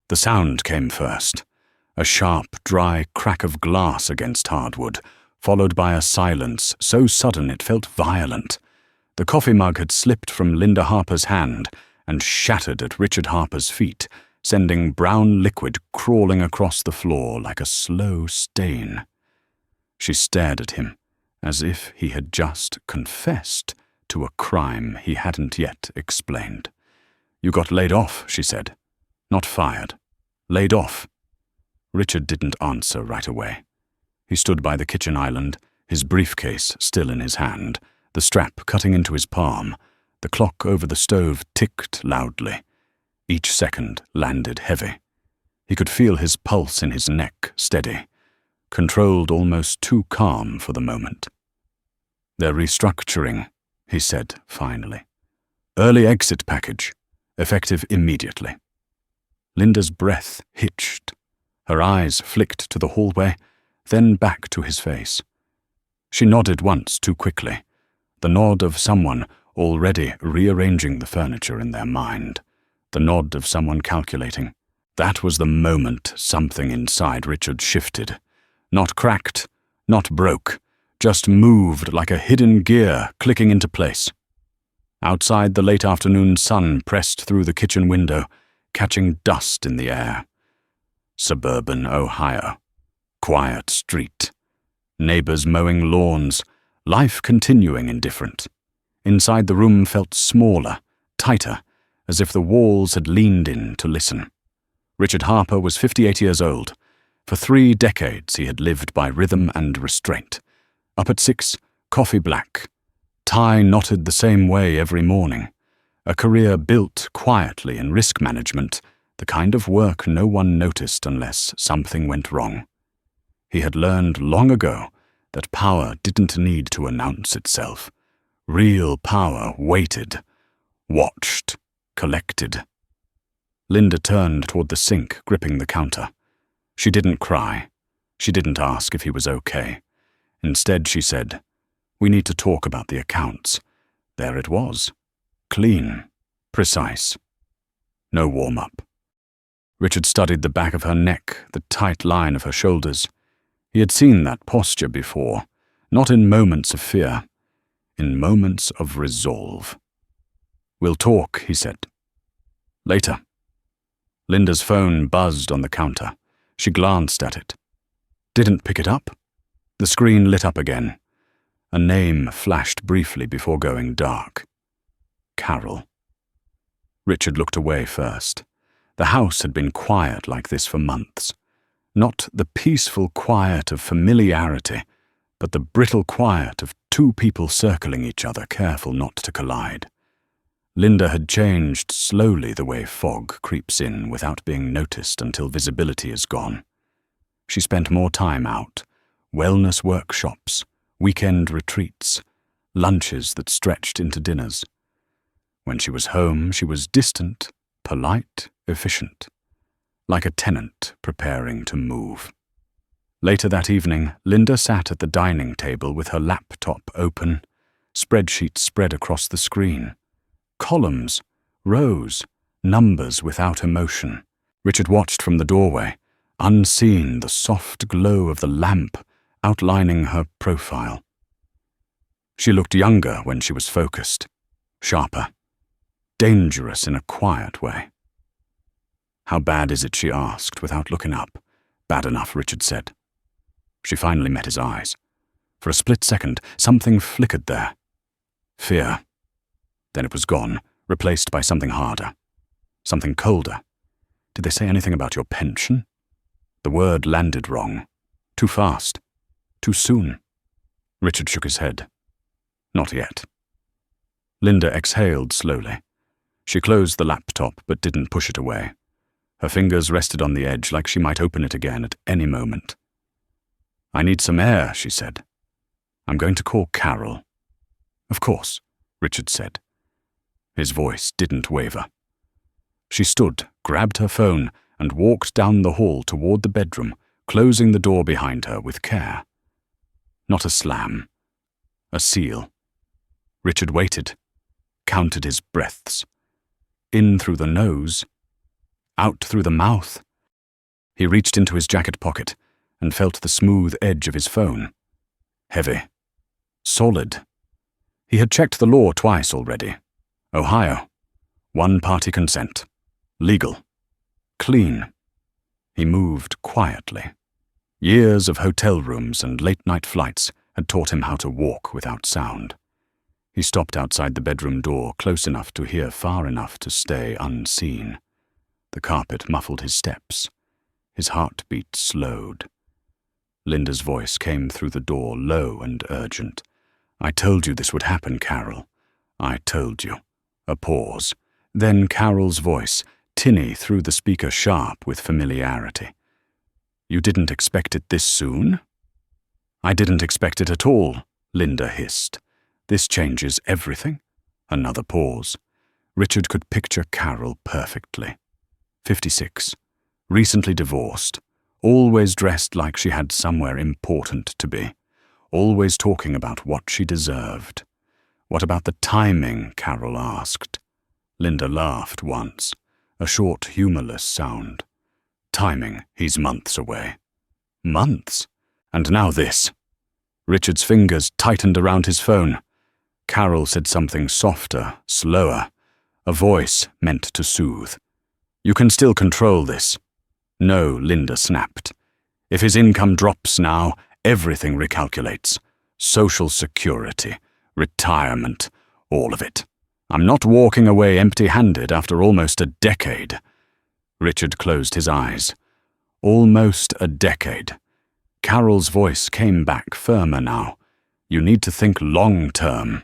The sound came first, a sharp, dry crack of glass against hardwood, followed by a silence so sudden it felt violent. The coffee mug had slipped from Linda Harper's hand and shattered at Richard Harper's feet, sending brown liquid crawling across the floor like a slow stain. She stared at him, as if he had just confessed to a crime he hadn't yet explained. "You got laid off," she said. "Not fired. Laid off." Richard didn't answer right away. He stood by the kitchen island, his briefcase still in his hand, the strap cutting into his palm. The clock over the stove ticked loudly. Each second landed heavy. He could feel his pulse in his neck steady, controlled, almost too calm for the moment. "They're restructuring," he said finally. "Early exit package, effective immediately." Linda's breath hitched. Her eyes flicked to the hallway, then back to his face. She nodded once too quickly, the nod of someone already rearranging the furniture in their mind, the nod of someone calculating. That was the moment something inside Richard shifted. Not cracked, not broke, just moved like a hidden gear clicking into place. Outside, the late afternoon sun pressed through the kitchen window, catching dust in the air. Suburban Ohio. Quiet street. Neighbors mowing lawns. Life continuing indifferent. Inside, the room felt smaller, tighter, as if the walls had leaned in to listen. Richard Harper was 58 years old. For 3 decades he had lived by rhythm and restraint. Up at 6, coffee black. Tie knotted the same way every morning. A career built quietly in risk management, the kind of work no one noticed unless something went wrong. He had learned long ago that power didn't need to announce itself. Real power waited, watched, collected. Linda turned toward the sink, gripping the counter. She didn't cry. She didn't ask if he was okay. Instead, she said, "We need to talk about the accounts." There it was. Clean. Precise. No warm-up. Richard studied the back of her neck, the tight line of her shoulders. He had seen that posture before, not in moments of fear, in moments of resolve. "We'll talk," he said. "Later." Linda's phone buzzed on the counter. She glanced at it. Didn't pick it up. The screen lit up again. A name flashed briefly before going dark. Carol. Richard looked away first. The house had been quiet like this for months. Not the peaceful quiet of familiarity, but the brittle quiet of 2 people circling each other, careful not to collide. Linda had changed slowly the way fog creeps in without being noticed until visibility is gone. She spent more time out, wellness workshops, weekend retreats, lunches that stretched into dinners. When she was home, she was distant, polite, efficient, like a tenant preparing to move. Later that evening, Linda sat at the dining table with her laptop open, spreadsheets spread across the screen. Columns, rows, numbers without emotion. Richard watched from the doorway, unseen, the soft glow of the lamp outlining her profile. She looked younger when she was focused, sharper, dangerous in a quiet way. "How bad is it?" she asked without looking up. "Bad enough," Richard said. She finally met his eyes. For a split second, something flickered there. Fear. Then it was gone, replaced by something harder, something colder. "Did they say anything about your pension?" The word landed wrong. Too fast. Too soon. Richard shook his head. "Not yet." Linda exhaled slowly. She closed the laptop but didn't push it away. Her fingers rested on the edge like she might open it again at any moment. "I need some air," she said. "I'm going to call Carol." "Of course," Richard said. His voice didn't waver. She stood, grabbed her phone, and walked down the hall toward the bedroom, closing the door behind her with care. Not a slam. A seal. Richard waited, counted his breaths. In through the nose, out through the mouth. He reached into his jacket pocket and felt the smooth edge of his phone. Heavy. Solid. He had checked the law twice already. Ohio. One-party consent. Legal. Clean. He moved quietly. Years of hotel rooms and late-night flights had taught him how to walk without sound. He stopped outside the bedroom door, close enough to hear, far enough to stay unseen. The carpet muffled his steps. His heartbeat slowed. Linda's voice came through the door, low and urgent. "I told you this would happen, Carol. I told you." A pause. Then Carol's voice, tinny through the speaker, sharp with familiarity. "You didn't expect it this soon?" "I didn't expect it at all," Linda hissed. "This changes everything." Another pause. Richard could picture Carol perfectly. 56. Recently divorced. Always dressed like she had somewhere important to be. Always talking about what she deserved. "What about the timing?" Carol asked. Linda laughed once. A short, humorless sound. "Timing, he's months away." Months? And now this. Richard's fingers tightened around his phone. Carol said something softer, slower. A voice meant to soothe. "You can still control this." "No," Linda snapped. "If his income drops now, everything recalculates. Social security, retirement, all of it. I'm not walking away empty-handed after almost a decade." Richard closed his eyes. Almost a decade. Carol's voice came back firmer now. "You need to think long-term."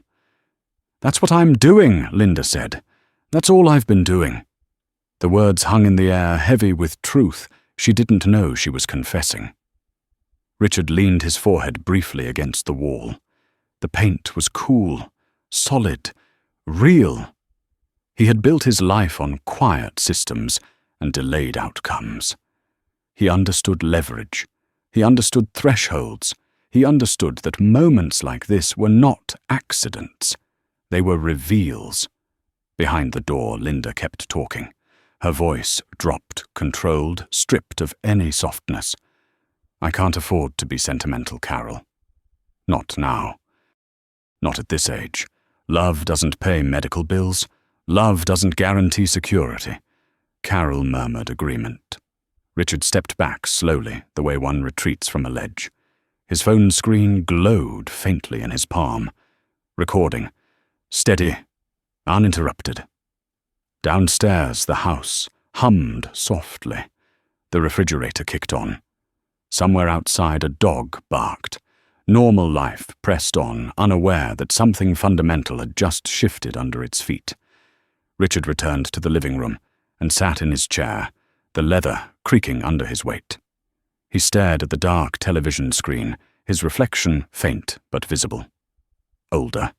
"That's what I'm doing," Linda said. "That's all I've been doing." The words hung in the air, heavy with truth she didn't know she was confessing. Richard leaned his forehead briefly against the wall. The paint was cool, solid, real. He had built his life on quiet systems and delayed outcomes. He understood leverage. He understood thresholds. He understood that moments like this were not accidents. They were reveals. Behind the door, Linda kept talking. Her voice dropped, controlled, stripped of any softness. "I can't afford to be sentimental, Carol. Not now. Not at this age. Love doesn't pay medical bills. Love doesn't guarantee security." Carol murmured agreement. Richard stepped back slowly, the way one retreats from a ledge. His phone screen glowed faintly in his palm. Recording. Steady. Uninterrupted. Downstairs, the house hummed softly. The refrigerator kicked on. Somewhere outside, a dog barked. Normal life pressed on, unaware that something fundamental had just shifted under its feet. Richard returned to the living room and sat in his chair, the leather creaking under his weight. He stared at the dark television screen, his reflection faint but visible. Older.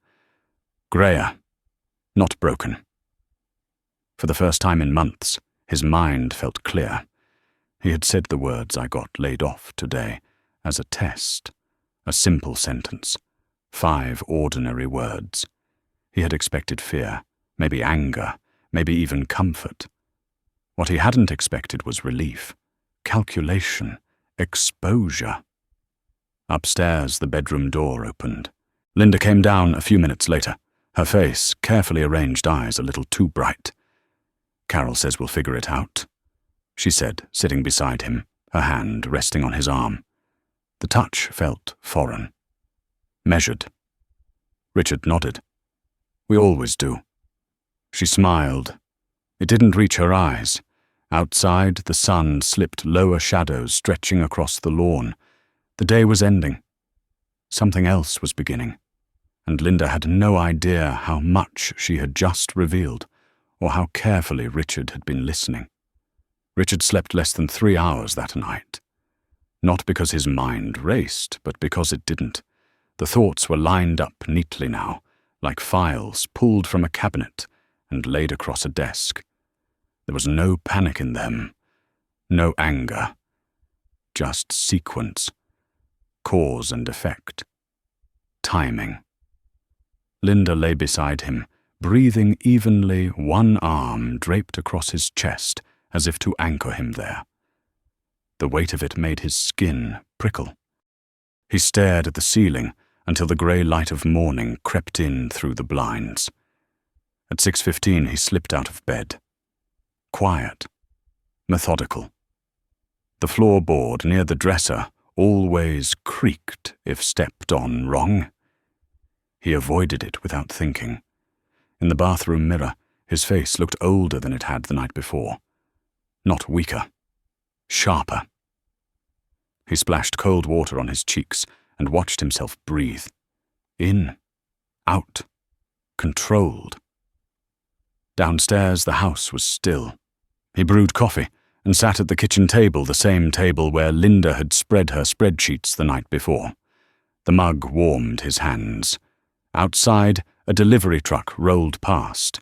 Grayer. Not broken. For the first time in months, his mind felt clear. He had said the words "I got laid off today" as a test. A simple sentence. 5 ordinary words. He had expected fear, maybe anger, maybe even comfort. What he hadn't expected was relief, calculation, exposure. Upstairs, the bedroom door opened. Linda came down a few minutes later, her face, carefully arranged eyes a little too bright. "Carol says we'll figure it out," she said, sitting beside him, her hand resting on his arm. The touch felt foreign. Measured. Richard nodded. "We always do." She smiled. It didn't reach her eyes. Outside, the sun slipped lower shadows stretching across the lawn. The day was ending. Something else was beginning. And Linda had no idea how much she had just revealed, or how carefully Richard had been listening. Richard slept less than 3 hours that night. Not because his mind raced, but because it didn't. The thoughts were lined up neatly now, like files pulled from a cabinet and laid across a desk. There was no panic in them, no anger, just sequence, cause and effect, timing. Linda lay beside him, breathing evenly, one arm draped across his chest as if to anchor him there. The weight of it made his skin prickle. He stared at the ceiling until the grey light of morning crept in through the blinds. At 6:15 he slipped out of bed. Quiet, methodical. The floorboard near the dresser always creaked if stepped on wrong. He avoided it without thinking. In the bathroom mirror, his face looked older than it had the night before. Not weaker, sharper. He splashed cold water on his cheeks and watched himself breathe. In, out, controlled. Downstairs, the house was still. He brewed coffee and sat at the kitchen table, the same table where Linda had spread her spreadsheets the night before. The mug warmed his hands. Outside, a delivery truck rolled past.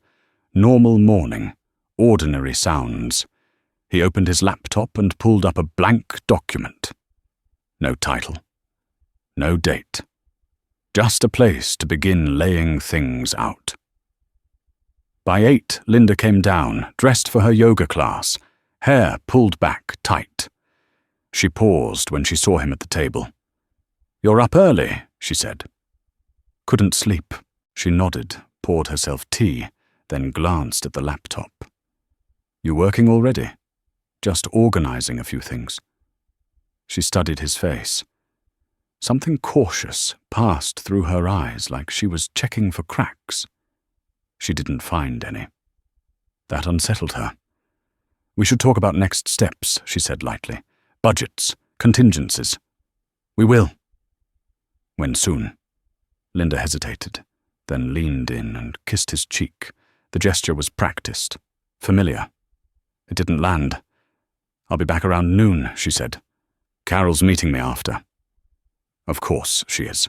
Normal morning, ordinary sounds. He opened his laptop and pulled up a blank document. No title. No date. Just a place to begin laying things out. By 8, Linda came down, dressed for her yoga class, hair pulled back tight. She paused when she saw him at the table. "You're up early," she said. "Couldn't sleep." She nodded, poured herself tea, then glanced at the laptop. "You working already?" "Just organizing a few things." She studied his face. Something cautious passed through her eyes, like she was checking for cracks. She didn't find any. That unsettled her. "We should talk about next steps," she said lightly. "Budgets, contingencies." "We will." "When soon?" Linda hesitated, then leaned in and kissed his cheek. The gesture was practiced, familiar. It didn't land. "I'll be back around noon," she said. "Carol's meeting me after." Of course she is,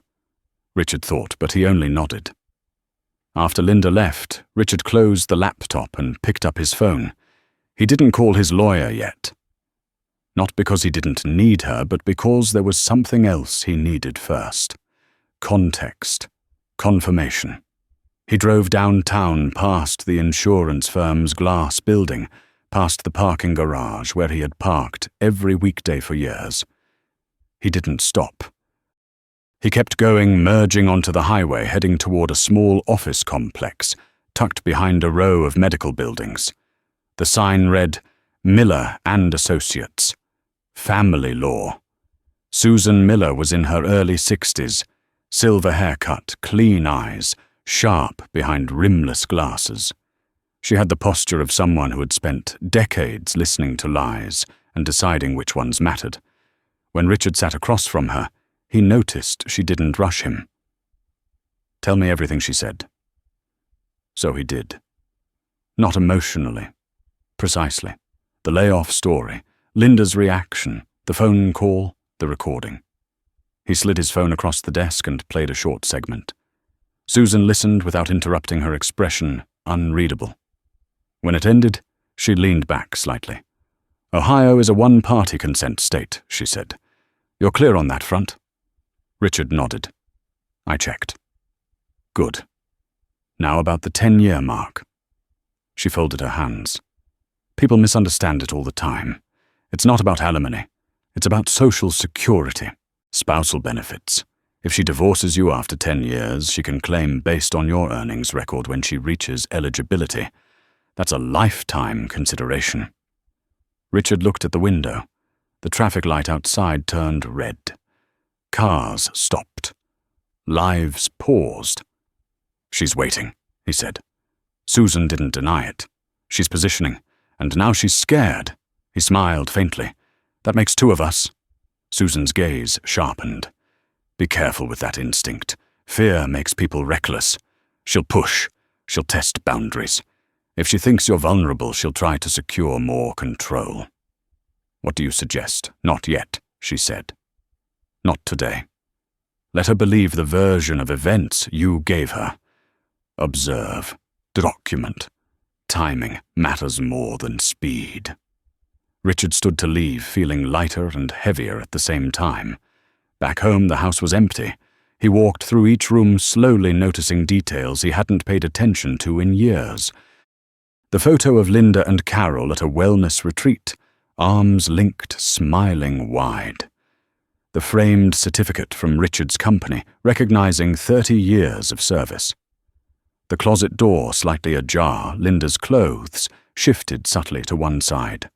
Richard thought, but he only nodded. After Linda left, Richard closed the laptop and picked up his phone. He didn't call his lawyer yet. Not because he didn't need her, but because there was something else he needed first. Context. Confirmation. He drove downtown past the insurance firm's glass building, past the parking garage where he had parked every weekday for years. He didn't stop. He kept going, merging onto the highway, heading toward a small office complex, tucked behind a row of medical buildings. The sign read, "Miller and Associates. Family Law." Susan Miller was in her early 60s, silver haircut, clean eyes, sharp behind rimless glasses. She had the posture of someone who had spent decades listening to lies and deciding which ones mattered. When Richard sat across from her, he noticed she didn't rush him. "Tell me everything," she said. So he did. Not emotionally. Precisely. The layoff story, Linda's reaction, the phone call, the recording. He slid his phone across the desk and played a short segment. Susan listened without interrupting, her expression unreadable. When it ended, she leaned back slightly. "Ohio is a one-party consent state," she said. "You're clear on that front?" Richard nodded. "I checked." "Good. Now about the 10-year mark." She folded her hands. "People misunderstand it all the time. It's not about alimony. It's about social security, spousal benefits. If she divorces you after 10 years, she can claim based on your earnings record when she reaches eligibility. That's a lifetime consideration." Richard looked at the window. The traffic light outside turned red. Cars stopped. Lives paused. "She's waiting," he said. Susan didn't deny it. "She's positioning, and now she's scared." He smiled faintly. "That makes 2 of us." Susan's gaze sharpened. "Be careful with that instinct. Fear makes people reckless. She'll push. She'll test boundaries. If she thinks you're vulnerable, she'll try to secure more control." "What do you suggest?" "Not yet," she said. "Not today. Let her believe the version of events you gave her. Observe. Document. Timing matters more than speed." Richard stood to leave, feeling lighter and heavier at the same time. Back home, the house was empty. He walked through each room, slowly noticing details he hadn't paid attention to in years. The photo of Linda and Carol at a wellness retreat, arms linked, smiling wide. The framed certificate from Richard's company, recognizing 30 years of service. The closet door slightly ajar, Linda's clothes shifted subtly to one side.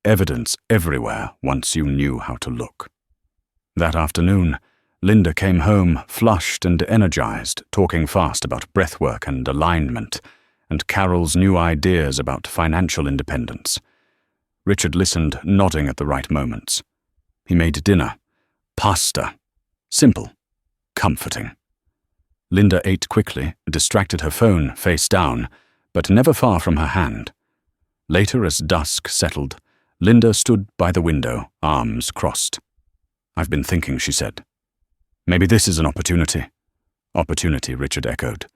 Evidence everywhere once you knew how to look. That afternoon, Linda came home flushed and energized, talking fast about breathwork and alignment, and Carol's new ideas about financial independence. Richard listened, nodding at the right moments. He made dinner. Pasta. Simple. Comforting. Linda ate quickly, distracted her phone face down, but never far from her hand. Later, as dusk settled, Linda stood by the window, arms crossed. "I've been thinking," she said. "Maybe this is an opportunity." "Opportunity," Richard echoed.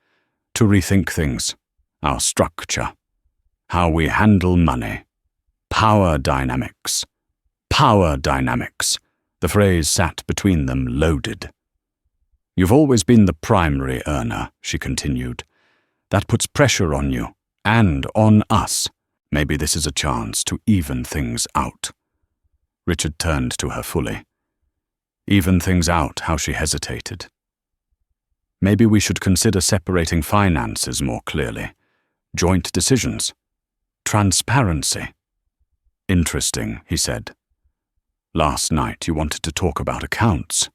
"To rethink things. Our structure. How we handle money. Power dynamics. Power dynamics." The phrase sat between them, loaded. "You've always been the primary earner," she continued. "That puts pressure on you, and on us. Maybe this is a chance to even things out." Richard turned to her fully. Even things out, how she hesitated. "Maybe we should consider separating finances more clearly. Joint decisions. Transparency." "Interesting," he said. "Last night you wanted to talk about accounts.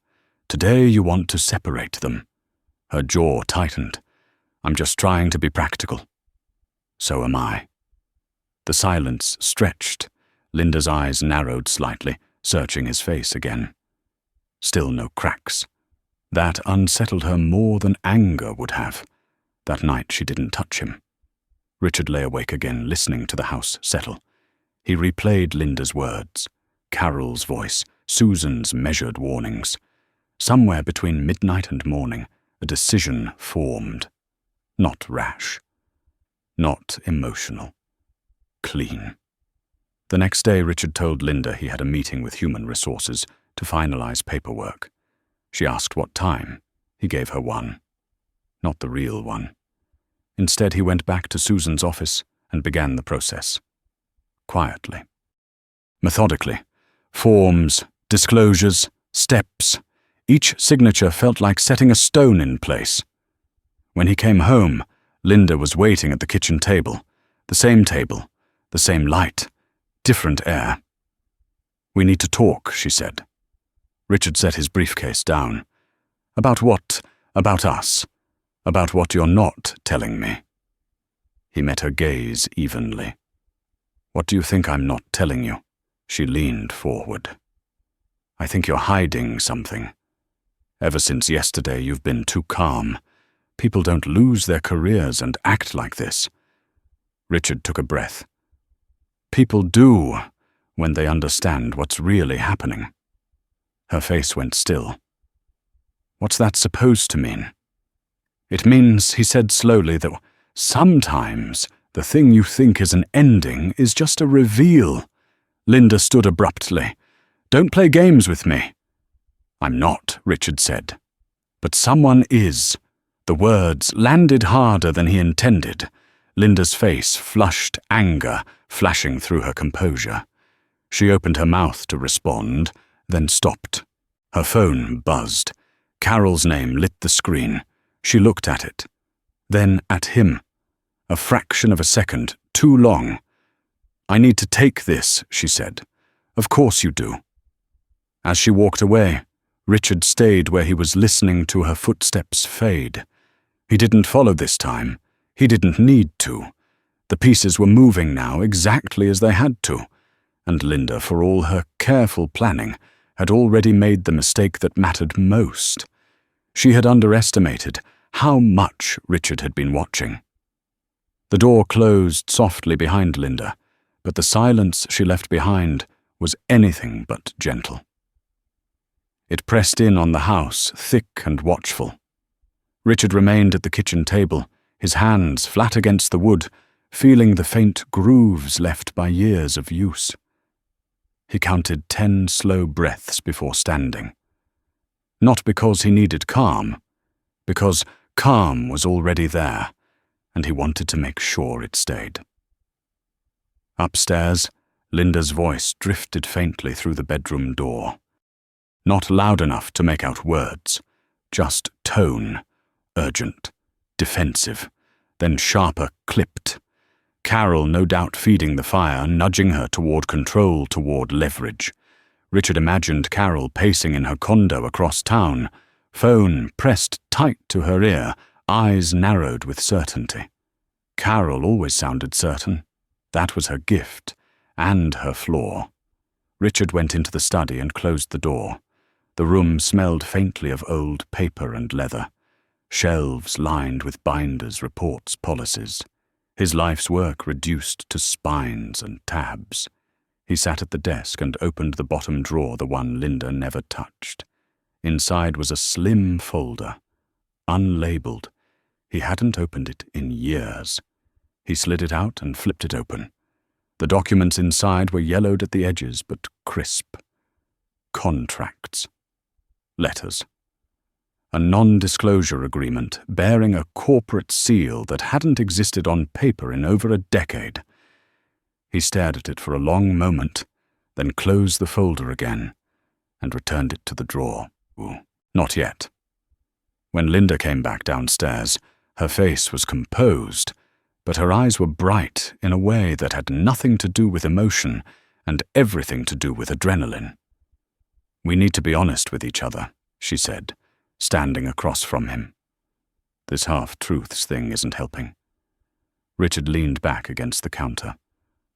Today you want to separate them." Her jaw tightened. "I'm just trying to be practical." "So am I." The silence stretched. Linda's eyes narrowed slightly, searching his face again. Still no cracks. That unsettled her more than anger would have. That night she didn't touch him. Richard lay awake again, listening to the house settle. He replayed Linda's words, Carol's voice, Susan's measured warnings. Somewhere between midnight and morning, a decision formed. Not rash. Not emotional. Clean. The next day, Richard told Linda he had a meeting with Human Resources to finalize paperwork. She asked what time. He gave her one. Not the real one. Instead, he went back to Susan's office and began the process. Quietly. Methodically. Forms, disclosures, steps. Each signature felt like setting a stone in place. When he came home, Linda was waiting at the kitchen table. The same light, different air. "We need to talk," she said. Richard set his briefcase down. "About what? About us. About what you're not telling me." He met her gaze evenly. "What do you think I'm not telling you?" She leaned forward. "I think you're hiding something. Ever since yesterday, you've been too calm. People don't lose their careers and act like this." Richard took a breath. "People do, when they understand what's really happening." Her face went still. "What's that supposed to mean?" "It means," he said slowly, "that sometimes the thing you think is an ending is just a reveal." Linda stood abruptly. "Don't play games with me." "I'm not," Richard said. "But someone is." The words landed harder than he intended. Linda's face flushed anger, flashing through her composure. She opened her mouth to respond, then stopped. Her phone buzzed. Carol's name lit the screen. She looked at it. Then at him. A fraction of a second, too long. "I need to take this," she said. "Of course you do." As she walked away, Richard stayed where he was, listening to her footsteps fade. He didn't follow this time. He didn't need to. The pieces were moving now exactly as they had to, and Linda, for all her careful planning, had already made the mistake that mattered most. She had underestimated how much Richard had been watching. The door closed softly behind Linda, but the silence she left behind was anything but gentle. It pressed in on the house, thick and watchful. Richard remained at the kitchen table, his hands flat against the wood, feeling the faint grooves left by years of use. He counted 10 slow breaths before standing. Not because he needed calm, because calm was already there, and he wanted to make sure it stayed. Upstairs, Linda's voice drifted faintly through the bedroom door. Not loud enough to make out words, just tone, urgent, defensive, then sharper, clipped. Carol no doubt feeding the fire, nudging her toward control, toward leverage. Richard imagined Carol pacing in her condo across town, phone pressed tight to her ear, eyes narrowed with certainty. Carol always sounded certain. That was her gift, and her flaw. Richard went into the study and closed the door. The room smelled faintly of old paper and leather. Shelves lined with binders, reports, policies. His life's work reduced to spines and tabs. He sat at the desk and opened the bottom drawer, the one Linda never touched. Inside was a slim folder, unlabeled. He hadn't opened it in years. He slid it out and flipped it open. The documents inside were yellowed at the edges, but crisp. Contracts. Letters. A non-disclosure agreement bearing a corporate seal that hadn't existed on paper in over a decade. He stared at it for a long moment, then closed the folder again and returned it to the drawer. Not yet. When Linda came back downstairs, her face was composed, but her eyes were bright in a way that had nothing to do with emotion and everything to do with adrenaline. "We need to be honest with each other," she said, standing across from him. "This half-truths thing isn't helping." Richard leaned back against the counter.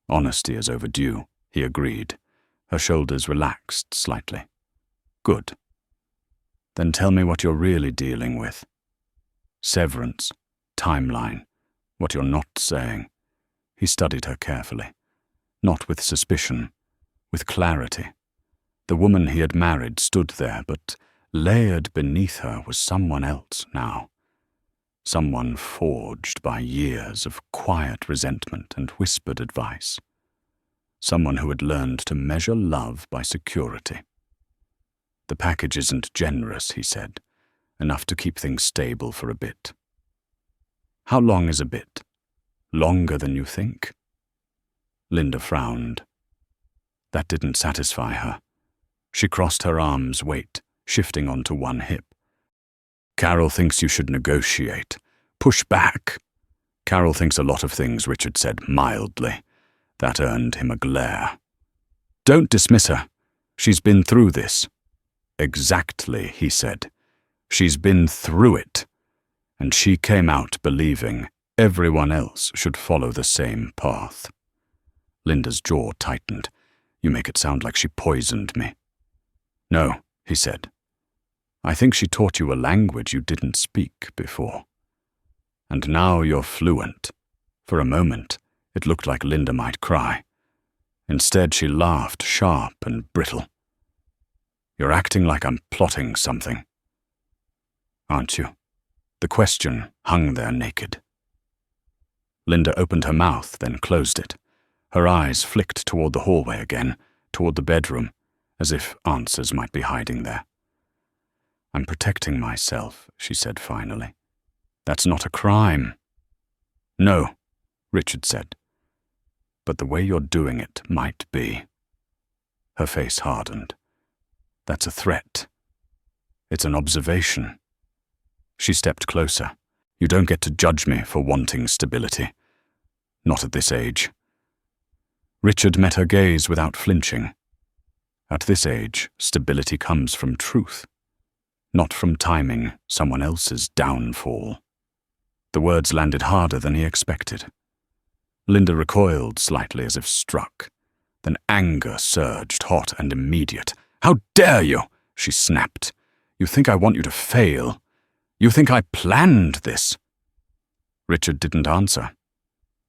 "Honesty is overdue," he agreed. Her shoulders relaxed slightly. "Good. Then tell me what you're really dealing with. Severance, timeline, what you're not saying." He studied her carefully. Not with suspicion, with clarity. The woman he had married stood there, but layered beneath her was someone else now. Someone forged by years of quiet resentment and whispered advice. Someone who had learned to measure love by security. "The package isn't generous," he said, "enough to keep things stable for a bit." "How long is a bit? Longer than you think?" Linda frowned. That didn't satisfy her. She crossed her arms, weight shifting onto one hip. "Carol thinks you should negotiate. Push back." "Carol thinks a lot of things," Richard said mildly. That earned him a glare. "Don't dismiss her. She's been through this." "Exactly," he said. "She's been through it. And she came out believing everyone else should follow the same path." Linda's jaw tightened. "You make it sound like she poisoned me." "No," he said. "I think she taught you a language you didn't speak before. And now you're fluent." For a moment, it looked like Linda might cry. Instead, she laughed, sharp and brittle. "You're acting like I'm plotting something." "Aren't you?" The question hung there naked. Linda opened her mouth, then closed it. Her eyes flicked toward the hallway again, toward the bedroom, as if answers might be hiding there. "I'm protecting myself," she said finally. "That's not a crime." "No," Richard said. "But the way you're doing it might be." Her face hardened. "That's a threat. It's an observation." She stepped closer. "You don't get to judge me for wanting stability. Not at this age." Richard met her gaze without flinching. At this age, stability comes from truth, not from timing someone else's downfall. The words landed harder than he expected. Linda recoiled slightly as if struck. Then anger surged, hot and immediate. "How dare you?" she snapped. "You think I want you to fail? You think I planned this?" Richard didn't answer.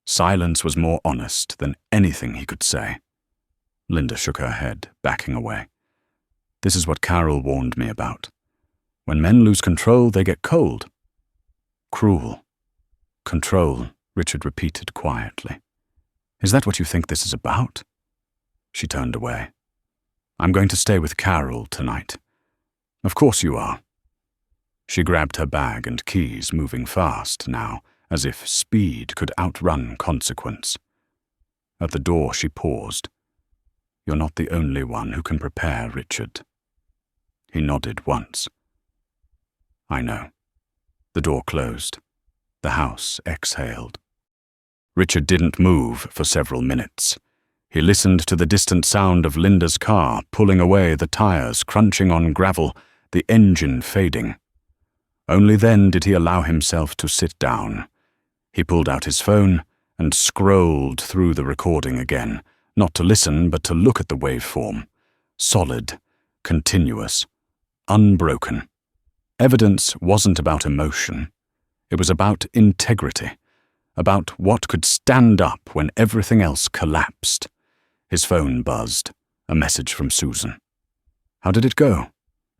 Silence was more honest than anything he could say. Linda shook her head, backing away. "This is what Carol warned me about. When men lose control, they get cold." "Cruel. Control," Richard repeated quietly. "Is that what you think this is about?" She turned away. "I'm going to stay with Carol tonight." "Of course you are." She grabbed her bag and keys, moving fast now, as if speed could outrun consequence. At the door she paused. "You're not the only one who can prepare, Richard." He nodded once. "I know." The door closed. The house exhaled. Richard didn't move for several minutes. He listened to the distant sound of Linda's car pulling away, the tires crunching on gravel, the engine fading. Only then did he allow himself to sit down. He pulled out his phone and scrolled through the recording again, not to listen but to look at the waveform. Solid, continuous, unbroken. Evidence wasn't about emotion. It was about integrity, about what could stand up when everything else collapsed. His phone buzzed, a message from Susan. "How did it go?"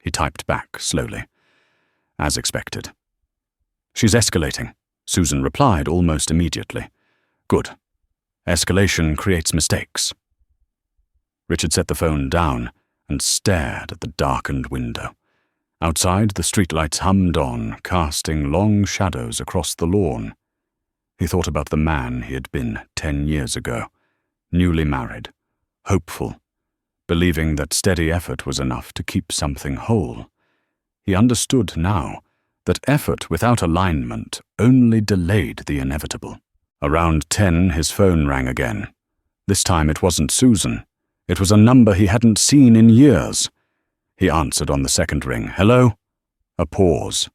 He typed back slowly. "As expected." "She's escalating," Susan replied almost immediately. "Good. Escalation creates mistakes." Richard set the phone down and stared at the darkened window. Outside, the streetlights hummed on, casting long shadows across the lawn. He thought about the man he had been 10 years ago, newly married, hopeful, believing that steady effort was enough to keep something whole. He understood now that effort without alignment only delayed the inevitable. Around 10, his phone rang again. This time it wasn't Susan. It was a number he hadn't seen in years. He answered on the second ring. "Hello?" A pause.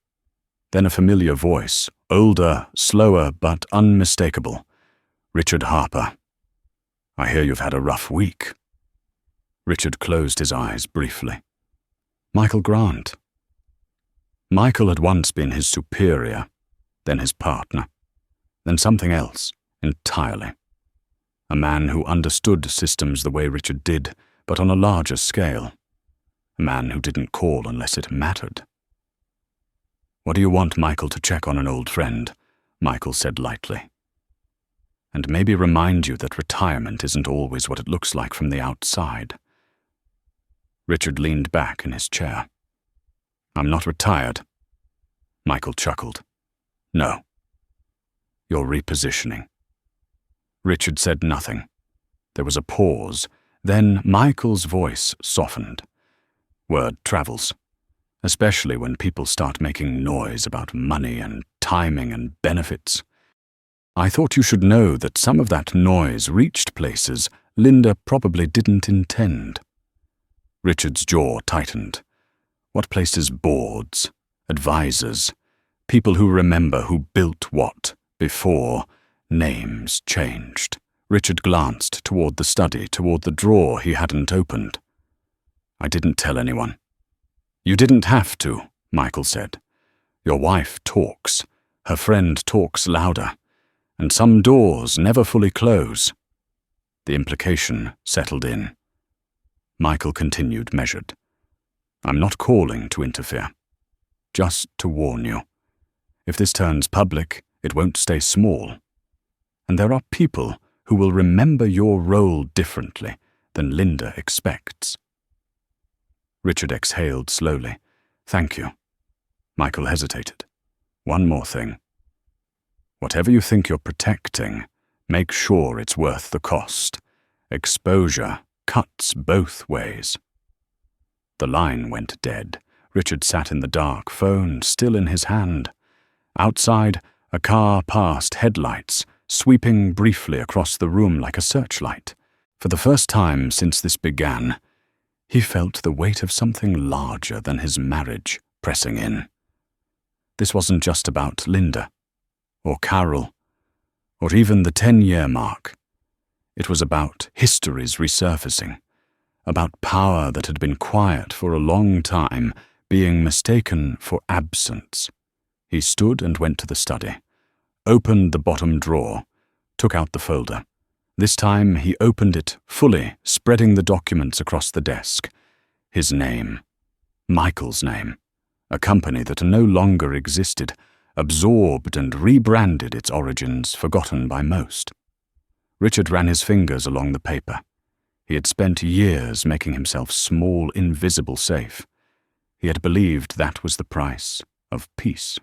Then a familiar voice, older, slower, but unmistakable. "Richard Harper. I hear you've had a rough week." Richard closed his eyes briefly. Michael Grant. Michael had once been his superior, then his partner, then something else entirely. A man who understood systems the way Richard did, but on a larger scale. A man who didn't call unless it mattered. "What do you want Michael to check on an old friend?" Michael said lightly. "And maybe remind you that retirement isn't always what it looks like from the outside." Richard leaned back in his chair. "I'm not retired." Michael chuckled. "No. You're repositioning." Richard said nothing. There was a pause. Then Michael's voice softened. "Word travels, especially when people start making noise about money and timing and benefits. I thought you should know that some of that noise reached places Linda probably didn't intend." Richard's jaw tightened. What places? Boards, advisors, people who remember who built what before names changed. Richard glanced toward the study, toward the drawer he hadn't opened. "I didn't tell anyone." "You didn't have to," Michael said. "Your wife talks. Her friend talks louder. And some doors never fully close." The implication settled in. Michael continued, measured. "I'm not calling to interfere. Just to warn you. If this turns public, it won't stay small. And there are people who will remember your role differently than Linda expects." Richard exhaled slowly. "Thank you." Michael hesitated. "One more thing. Whatever you think you're protecting, make sure it's worth the cost. Exposure cuts both ways." The line went dead. Richard sat in the dark, phone still in his hand. Outside, a car passed, headlights sweeping briefly across the room like a searchlight. For the first time since this began, he felt the weight of something larger than his marriage pressing in. This wasn't just about Linda, or Carol, or even the 10-year mark. It was about history's resurfacing, about power that had been quiet for a long time, being mistaken for absence. He stood and went to the study, opened the bottom drawer, took out the folder. This time he opened it fully, spreading the documents across the desk. His name. Michael's name. A company that no longer existed, absorbed and rebranded its origins, forgotten by most. Richard ran his fingers along the paper. He had spent years making himself small, invisible safe. He had believed that was the price of peace.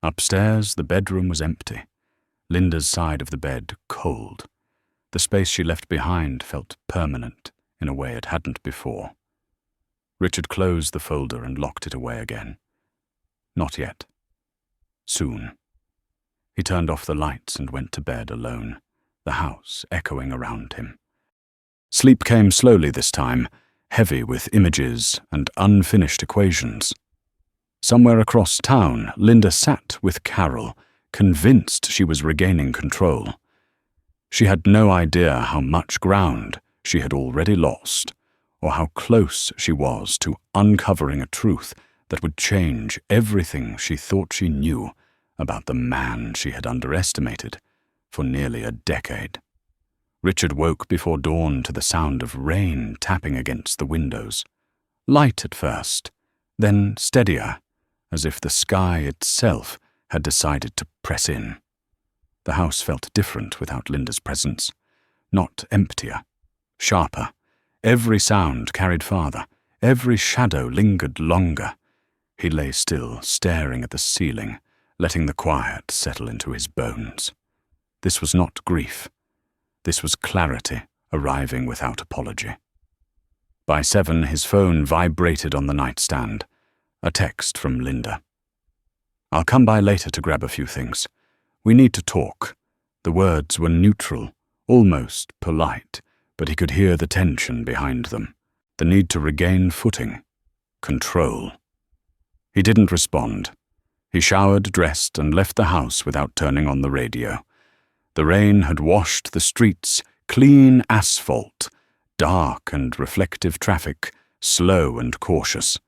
Upstairs, the bedroom was empty. Linda's side of the bed cold. The space she left behind felt permanent in a way it hadn't before. Richard closed the folder and locked it away again. Not yet. Soon. He turned off the lights and went to bed alone, the house echoing around him. Sleep came slowly this time, heavy with images and unfinished equations. Somewhere across town, Linda sat with Carol, convinced she was regaining control. She had no idea how much ground she had already lost, or how close she was to uncovering a truth that would change everything she thought she knew about the man she had underestimated for nearly a decade. Richard woke before dawn to the sound of rain tapping against the windows. Light at first, then steadier, as if the sky itself had decided to press in. The house felt different without Linda's presence. Not emptier, sharper. Every sound carried farther. Every shadow lingered longer. He lay still, staring at the ceiling, letting the quiet settle into his bones. This was not grief. This was clarity, arriving without apology. By 7, his phone vibrated on the nightstand. A text from Linda. "I'll come by later to grab a few things. We need to talk." The words were neutral, almost polite, but he could hear the tension behind them. The need to regain footing. Control. He didn't respond. He showered, dressed, and left the house without turning on the radio. The rain had washed the streets, clean asphalt, dark and reflective traffic, slow and cautious.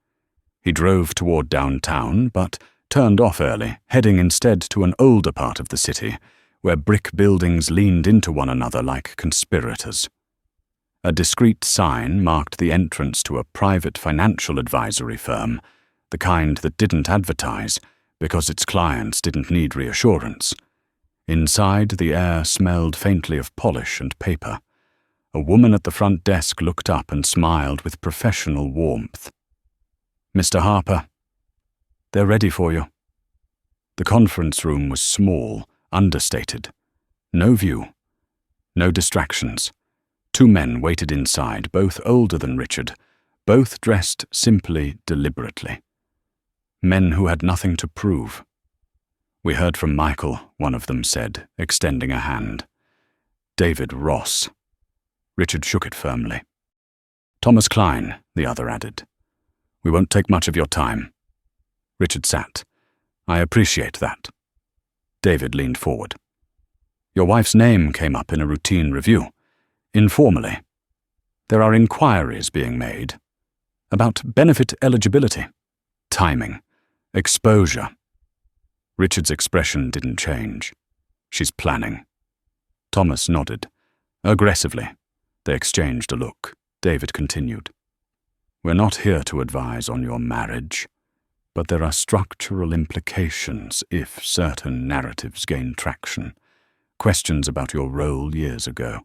He drove toward downtown, but turned off early, heading instead to an older part of the city, where brick buildings leaned into one another like conspirators. A discreet sign marked the entrance to a private financial advisory firm, the kind that didn't advertise because its clients didn't need reassurance. Inside, the air smelled faintly of polish and paper. A woman at the front desk looked up and smiled with professional warmth. "Mr. Harper, they're ready for you." The conference room was small, understated. No view. No distractions. 2 men waited inside, both older than Richard, both dressed simply, deliberately. Men who had nothing to prove. "We heard from Michael," one of them said, extending a hand. "David Ross." Richard shook it firmly. "Thomas Klein," the other added. "We won't take much of your time." Richard sat. "I appreciate that." David leaned forward. "Your wife's name came up in a routine review, informally. There are inquiries being made about benefit eligibility, timing, exposure." Richard's expression didn't change. "She's planning." Thomas nodded. Aggressively. They exchanged a look. David continued. "We're not here to advise on your marriage, but there are structural implications if certain narratives gain traction. Questions about your role years ago,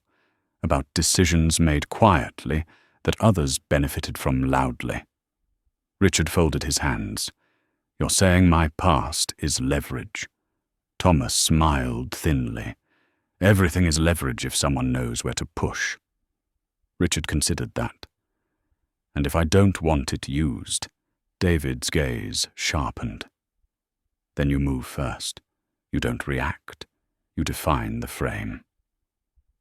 about decisions made quietly that others benefited from loudly." Richard folded his hands. "You're saying my past is leverage." Thomas smiled thinly. "Everything is leverage if someone knows where to push." Richard considered that. "And if I don't want it used," David's gaze sharpened. "Then you move first. You don't react. You define the frame."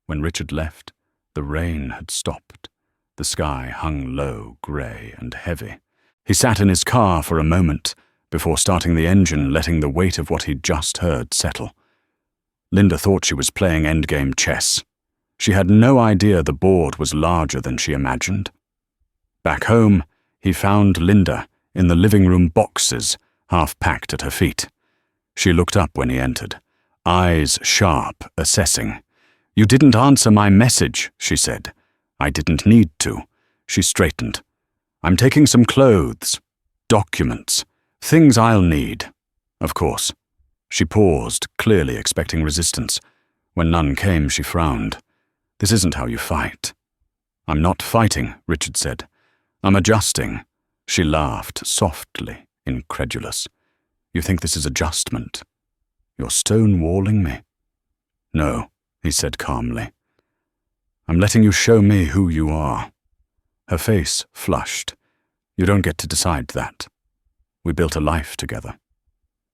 When Richard left, the rain had stopped. The sky hung low, grey and heavy. He sat in his car for a moment, before starting the engine, letting the weight of what he'd just heard settle. Linda thought she was playing endgame chess. She had no idea the board was larger than she imagined. Back home, he found Linda in the living room boxes, half-packed at her feet. She looked up when he entered, eyes sharp, assessing. "You didn't answer my message," she said. "I didn't need to." She straightened. "I'm taking some clothes, documents, things I'll need." "Of course." She paused, clearly expecting resistance. When none came, she frowned. "This isn't how you fight." "I'm not fighting," Richard said. "I'm adjusting." She laughed, softly, incredulous. "You think this is adjustment? You're stonewalling me?" "No," he said calmly. I'm letting you show me who you are." Her face flushed. "You don't get to decide that. We built a life together."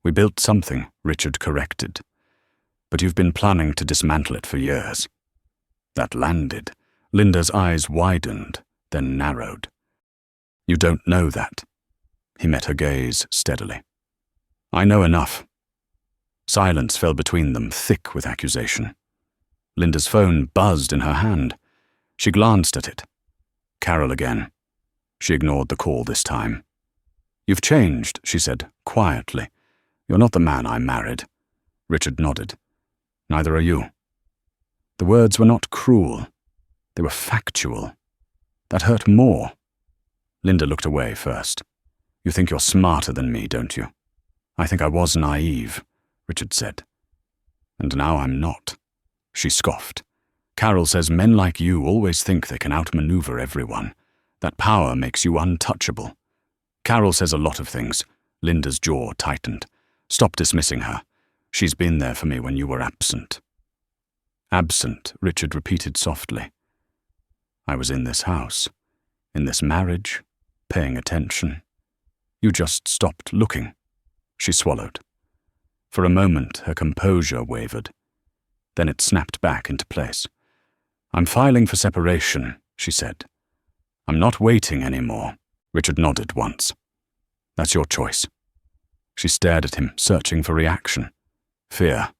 "We built something," Richard corrected. "But you've been planning to dismantle it for years." That landed. Linda's eyes widened, then narrowed. "You don't know that." He met her gaze steadily. "I know enough." Silence fell between them, thick with accusation. Linda's phone buzzed in her hand. She glanced at it. Carol again. She ignored the call this time. "You've changed," she said, quietly. "You're not the man I married." Richard nodded. "Neither are you." The words were not cruel. They were factual. That hurt more. Linda looked away first. "You think you're smarter than me, don't you?" "I think I was naive," Richard said. "And now I'm not." She scoffed. "Carol says men like you always think they can outmaneuver everyone. That power makes you untouchable." "Carol says a lot of things." Linda's jaw tightened. "Stop dismissing her. She's been there for me when you were absent." "Absent," Richard repeated softly. "I was in this house, in this marriage, paying attention. You just stopped looking." She swallowed. For a moment, her composure wavered. Then it snapped back into place. "I'm filing for separation," she said. "I'm not waiting anymore." Richard nodded once. "That's your choice." She stared at him, searching for reaction. Fear.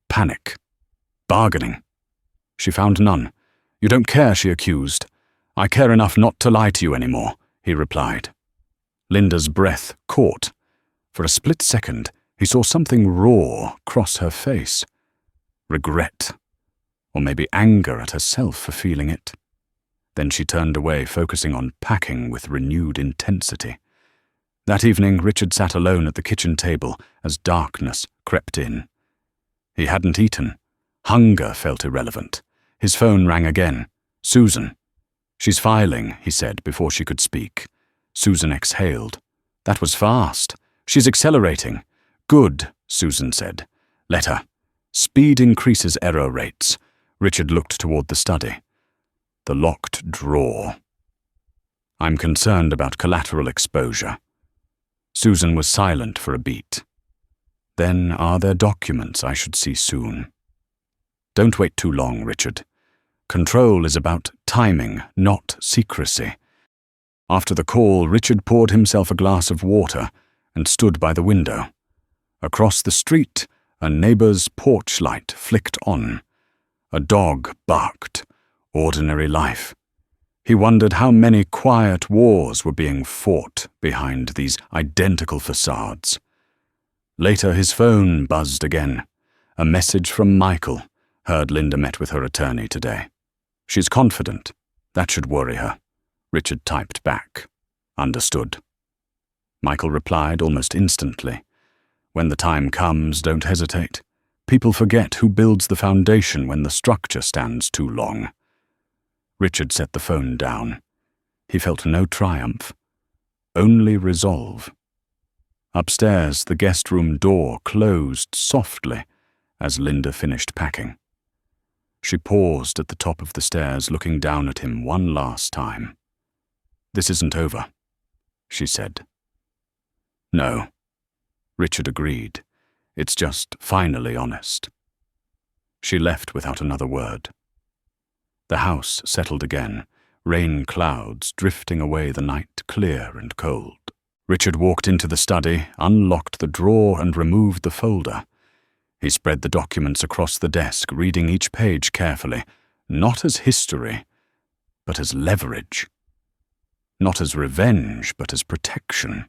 Panic. Bargaining. She found none. "You don't care," she accused. "I care enough not to lie to you anymore," he replied. Linda's breath caught. For a split second, he saw something raw cross her face. Regret. Or maybe anger at herself for feeling it. Then she turned away, focusing on packing with renewed intensity. That evening, Richard sat alone at the kitchen table as darkness crept in. He hadn't eaten. Hunger felt irrelevant. His phone rang again. "Susan." "She's filing," he said before she could speak. Susan exhaled. "That was fast. She's accelerating." "Good," Susan said. "Let her. Speed increases error rates." Richard looked toward the study. The locked drawer. "I'm concerned about collateral exposure." Susan was silent for a beat. "Then are there documents I should see soon?" "Don't wait too long, Richard. Control is about timing, not secrecy." After the call, Richard poured himself a glass of water and stood by the window. Across the street, a neighbor's porch light flicked on. A dog barked. Ordinary life. He wondered how many quiet wars were being fought behind these identical facades. Later, his phone buzzed again. A message from Michael. Heard Linda met with her attorney today. "She's confident. That should worry her." Richard typed back. "Understood." Michael replied almost instantly. "When the time comes, don't hesitate. People forget who builds the foundation when the structure stands too long." Richard set the phone down. He felt no triumph, only resolve. Upstairs, the guest room door closed softly as Linda finished packing. She paused at the top of the stairs, looking down at him one last time. "This isn't over," she said. "No," Richard agreed. "It's just finally honest." She left without another word. The house settled again, rain clouds drifting away the night clear and cold. Richard walked into the study, unlocked the drawer and removed the folder. He spread the documents across the desk, reading each page carefully, not as history, but as leverage. Not as revenge, but as protection.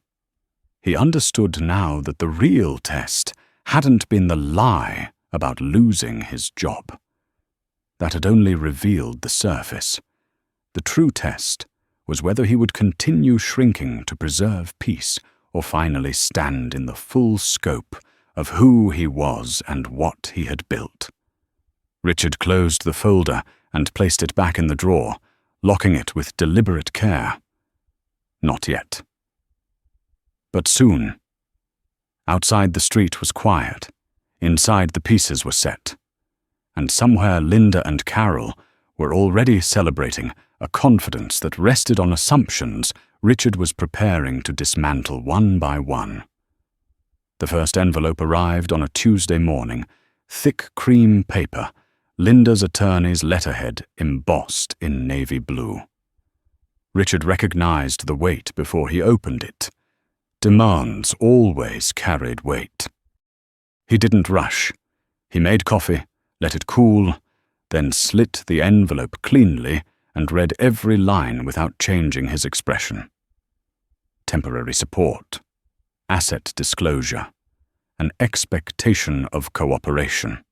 He understood now that the real test hadn't been the lie about losing his job. That had only revealed the surface. The true test was whether he would continue shrinking to preserve peace or finally stand in the full scope of who he was and what he had built. Richard closed the folder and placed it back in the drawer, locking it with deliberate care. Not yet. But soon. Outside the street was quiet. Inside the pieces were set. And somewhere Linda and Carol were already celebrating a confidence that rested on assumptions Richard was preparing to dismantle one by one. The first envelope arrived on a Tuesday morning, thick cream paper, Linda's attorney's letterhead embossed in navy blue. Richard recognized the weight before he opened it. Demands always carried weight. He didn't rush. He made coffee, let it cool, then slit the envelope cleanly and read every line without changing his expression. Temporary support, asset disclosure, an expectation of cooperation.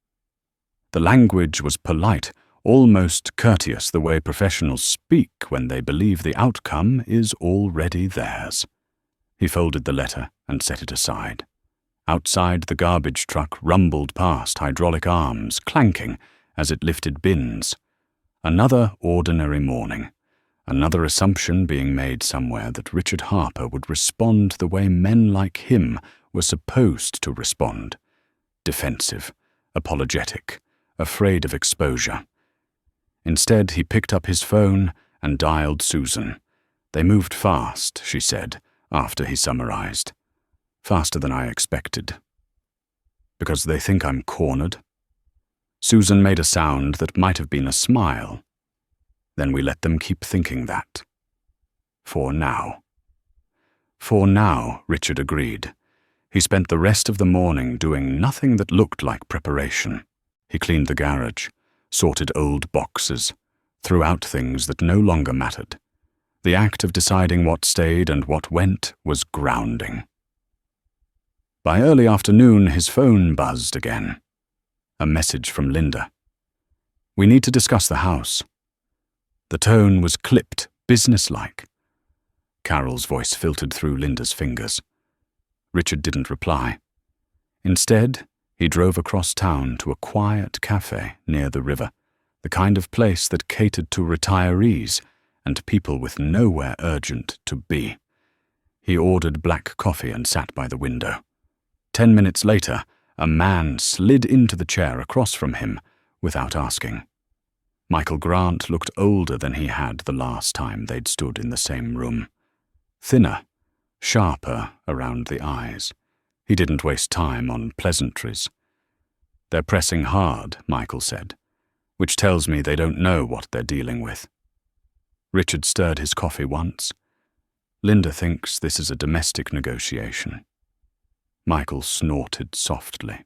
The language was polite, almost courteous, the way professionals speak when they believe the outcome is already theirs. He folded the letter and set it aside. Outside, the garbage truck rumbled past, hydraulic arms clanking as it lifted bins. Another ordinary morning. Another assumption being made somewhere that Richard Harper would respond the way men like him were supposed to respond. Defensive, apologetic, afraid of exposure. Instead, he picked up his phone and dialed Susan. They moved fast, she said, after he summarized. Faster than I expected. Because they think I'm cornered? Susan made a sound that might have been a smile. Then we let them keep thinking that. For now. For now, Richard agreed. He spent the rest of the morning doing nothing that looked like preparation. He cleaned the garage, sorted old boxes, threw out things that no longer mattered. The act of deciding what stayed and what went was grounding. By early afternoon, his phone buzzed again. A message from Linda. We need to discuss the house. The tone was clipped, businesslike. Carol's voice filtered through Linda's fingers. Richard didn't reply. Instead, he drove across town to a quiet cafe near the river, the kind of place that catered to retirees and people with nowhere urgent to be. He ordered black coffee and sat by the window. 10 minutes later, a man slid into the chair across from him without asking. Michael Grant looked older than he had the last time they'd stood in the same room. Thinner, sharper around the eyes. He didn't waste time on pleasantries. They're pressing hard, Michael said, which tells me they don't know what they're dealing with. Richard stirred his coffee once. Linda thinks this is a domestic negotiation. Michael snorted softly.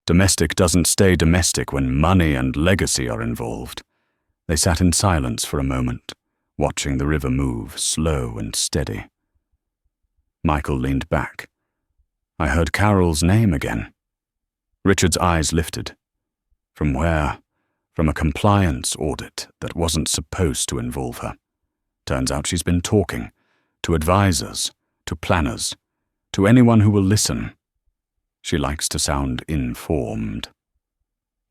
Domestic doesn't stay domestic when money and legacy are involved. They sat in silence for a moment, watching the river move, slow and steady. Michael leaned back. I heard Carol's name again. Richard's eyes lifted. From where? From a compliance audit that wasn't supposed to involve her. Turns out she's been talking. To advisors, to planners, to anyone who will listen. She likes to sound informed.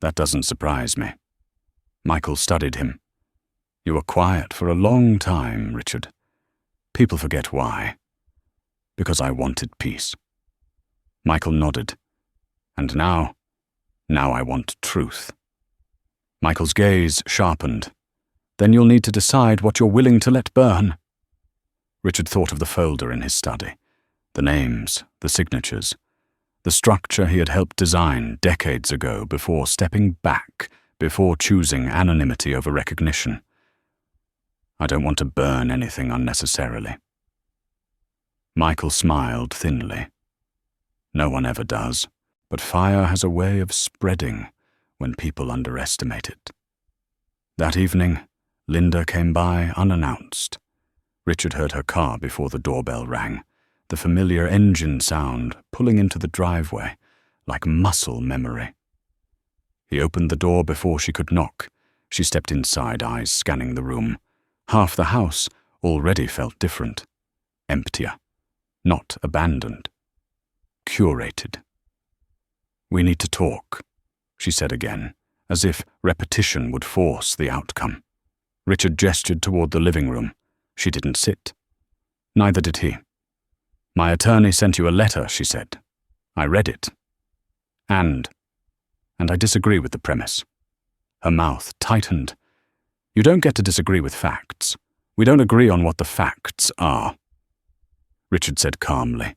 That doesn't surprise me. Michael studied him. You were quiet for a long time, Richard. People forget why. Because I wanted peace. Michael nodded. And now I want truth. Michael's gaze sharpened. Then you'll need to decide what you're willing to let burn. Richard thought of the folder in his study. The names, the signatures, the structure he had helped design decades ago before stepping back, before choosing anonymity over recognition. I don't want to burn anything unnecessarily. Michael smiled thinly. No one ever does, but fire has a way of spreading when people underestimate it. That evening, Linda came by unannounced. Richard heard her car before the doorbell rang, the familiar engine sound pulling into the driveway like muscle memory. He opened the door before she could knock. She stepped inside, eyes scanning the room. Half the house already felt different. Emptier. Not abandoned. Curated. We need to talk, she said again, as if repetition would force the outcome. Richard gestured toward the living room. She didn't sit. Neither did he. My attorney sent you a letter, she said. I read it. And I disagree with the premise. Her mouth tightened. You don't get to disagree with facts. We don't agree on what the facts are." Richard said calmly.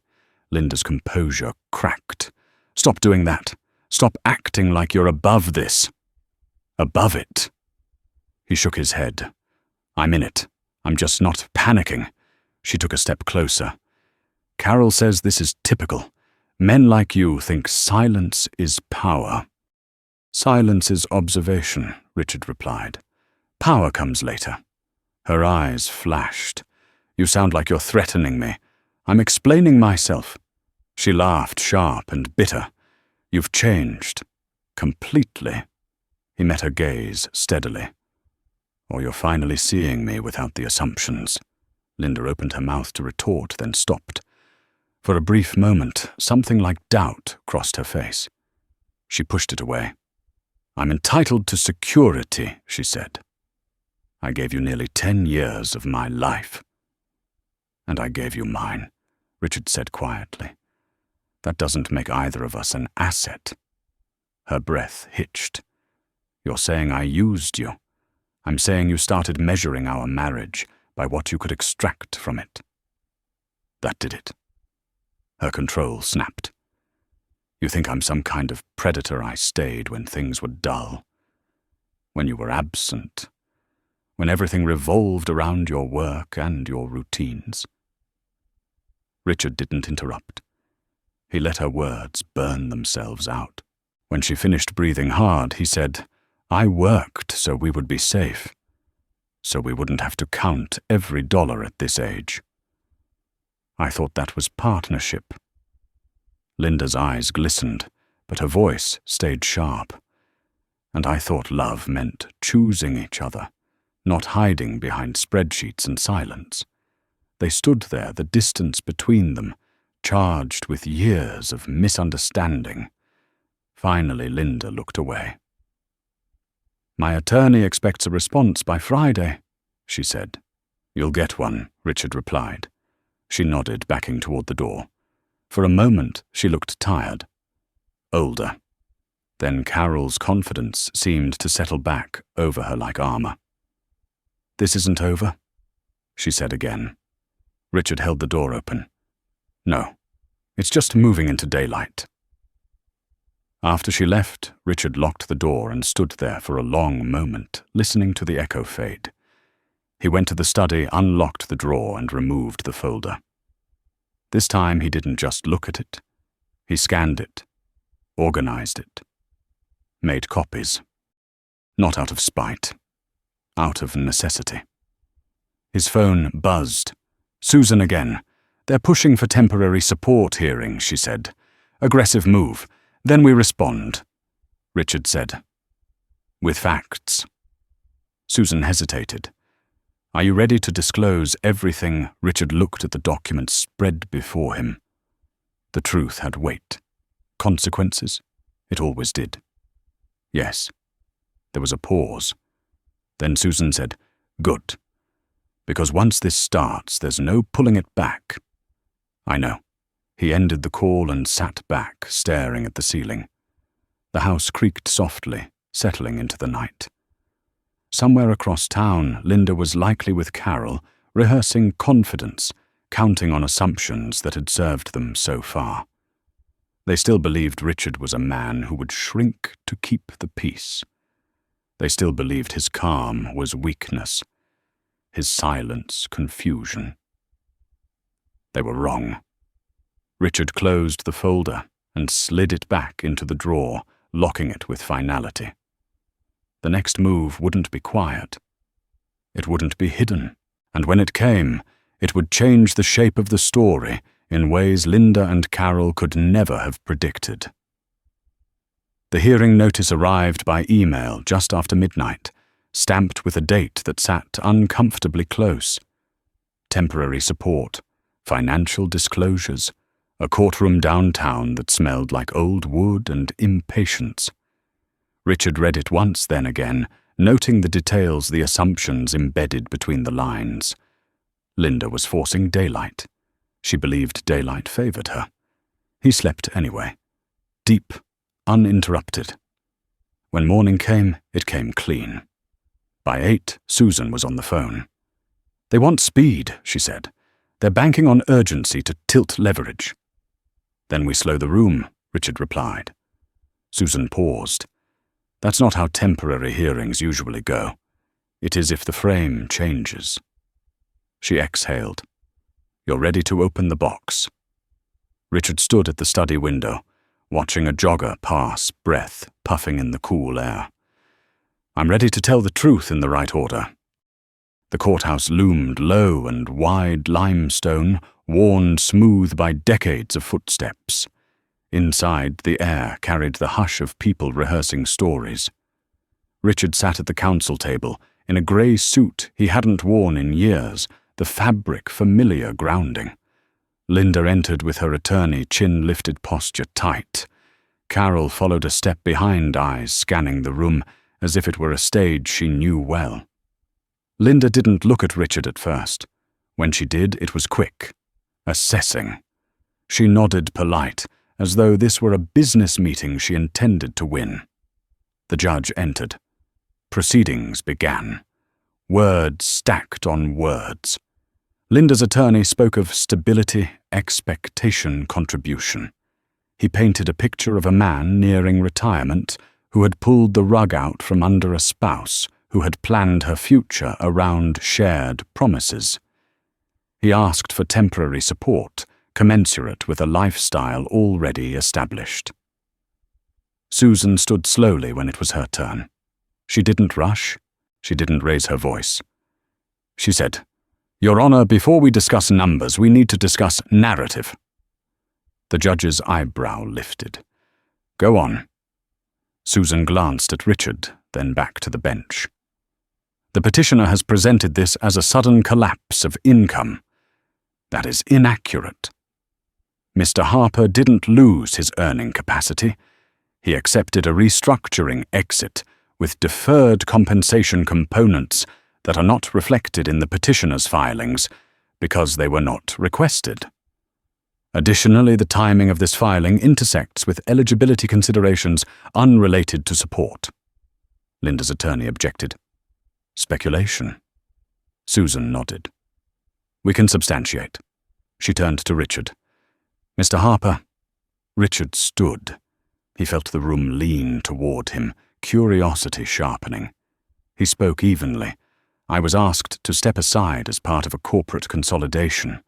Linda's composure cracked. "Stop doing that. Stop acting like you're above this." "Above it?" He shook his head. "I'm in it. I'm just not panicking." She took a step closer. "Carol says this is typical. Men like you think silence is power." "Silence is observation," Richard replied. "Power comes later." Her eyes flashed. "You sound like you're threatening me. I'm explaining myself." She laughed, sharp and bitter. "You've changed. Completely." He met her gaze steadily. "Or you're finally seeing me without the assumptions." Linda opened her mouth to retort, then stopped. For a brief moment, something like doubt crossed her face. She pushed it away. "I'm entitled to security," she said. "I gave you nearly 10 years of my life." "And I gave you mine," Richard said quietly. "That doesn't make either of us an asset." Her breath hitched. "You're saying I used you. I'm saying you started measuring our marriage by what you could extract from it." That did it. Her control snapped. "You think I'm some kind of predator I stayed when things were dull, when you were absent, when everything revolved around your work and your routines." Richard didn't interrupt. He let her words burn themselves out. When she finished breathing hard, he said, "I worked so we would be safe, so we wouldn't have to count every dollar at this age. I thought that was partnership." Linda's eyes glistened, but her voice stayed sharp. "And I thought love meant choosing each other, not hiding behind spreadsheets and silence." They stood there, the distance between them, charged with years of misunderstanding. Finally, Linda looked away. "My attorney expects a response by Friday," she said. "You'll get one," Richard replied. She nodded, backing toward the door. For a moment, she looked tired. Older. Then Carol's confidence seemed to settle back over her like armor. "This isn't over?" she said again. Richard held the door open. "No, it's just moving into daylight." After she left, Richard locked the door and stood there for a long moment, listening to the echo fade. He went to the study, unlocked the drawer, and removed the folder. This time he didn't just look at it. He scanned it, organized it, made copies. Not out of spite, out of necessity. His phone buzzed. "Susan again. They're pushing for temporary support hearings," she said. "Aggressive move. Then we respond," Richard said. "With facts." Susan hesitated. "Are you ready to disclose everything?" Richard looked at the documents spread before him. The truth had weight. Consequences? It always did. "Yes." There was a pause. Then Susan said, "Good. Because once this starts, there's no pulling it back." "I know." He ended the call and sat back, staring at the ceiling. The house creaked softly, settling into the night. Somewhere across town, Linda was likely with Carol, rehearsing confidence, counting on assumptions that had served them so far. They still believed Richard was a man who would shrink to keep the peace. They still believed his calm was weakness, his silence confusion. They were wrong. Richard closed the folder and slid it back into the drawer, locking it with finality. The next move wouldn't be quiet. It wouldn't be hidden, and when it came, it would change the shape of the story in ways Linda and Carol could never have predicted. The hearing notice arrived by email just after midnight, stamped with a date that sat uncomfortably close. Temporary support, financial disclosures, a courtroom downtown that smelled like old wood and impatience. Richard read it once, then again, noting the details, the assumptions embedded between the lines. Linda was forcing daylight. She believed daylight favored her. He slept anyway. Deep, uninterrupted. When morning came, it came clean. By 8, Susan was on the phone. "They want speed," she said. "They're banking on urgency to tilt leverage." "Then we slow the room," Richard replied. Susan paused. "That's not how temporary hearings usually go. It is if the frame changes." She exhaled. "You're ready to open the box." Richard stood at the study window, watching a jogger pass, breath puffing in the cool air. "I'm ready to tell the truth in the right order." The courthouse loomed low and wide limestone, worn smooth by decades of footsteps. Inside, the air carried the hush of people rehearsing stories. Richard sat at the counsel table, in a grey suit he hadn't worn in years, the fabric familiar grounding. Linda entered with her attorney, chin-lifted posture tight. Carol followed a step behind, eyes scanning the room, as if it were a stage she knew well. Linda didn't look at Richard at first. When she did, it was quick. Assessing. She nodded polite, as though this were a business meeting she intended to win. The judge entered. Proceedings began. Words stacked on words. Linda's attorney spoke of stability, expectation, contribution. He painted a picture of a man nearing retirement who had pulled the rug out from under a spouse who had planned her future around shared promises. He asked for temporary support, commensurate with a lifestyle already established. Susan stood slowly when it was her turn. She didn't rush. She didn't raise her voice. She said, "Your Honor, before we discuss numbers, we need to discuss narrative." The judge's eyebrow lifted. "Go on." Susan glanced at Richard, then back to the bench. "The petitioner has presented this as a sudden collapse of income. That is inaccurate. Mr. Harper didn't lose his earning capacity. He accepted a restructuring exit with deferred compensation components that are not reflected in the petitioner's filings because they were not requested. Additionally, the timing of this filing intersects with eligibility considerations unrelated to support." Linda's attorney objected. "Speculation." Susan nodded. "We can substantiate." She turned to Richard. "Mr. Harper." Richard stood. He felt the room lean toward him, curiosity sharpening. He spoke evenly. "I was asked to step aside as part of a corporate consolidation.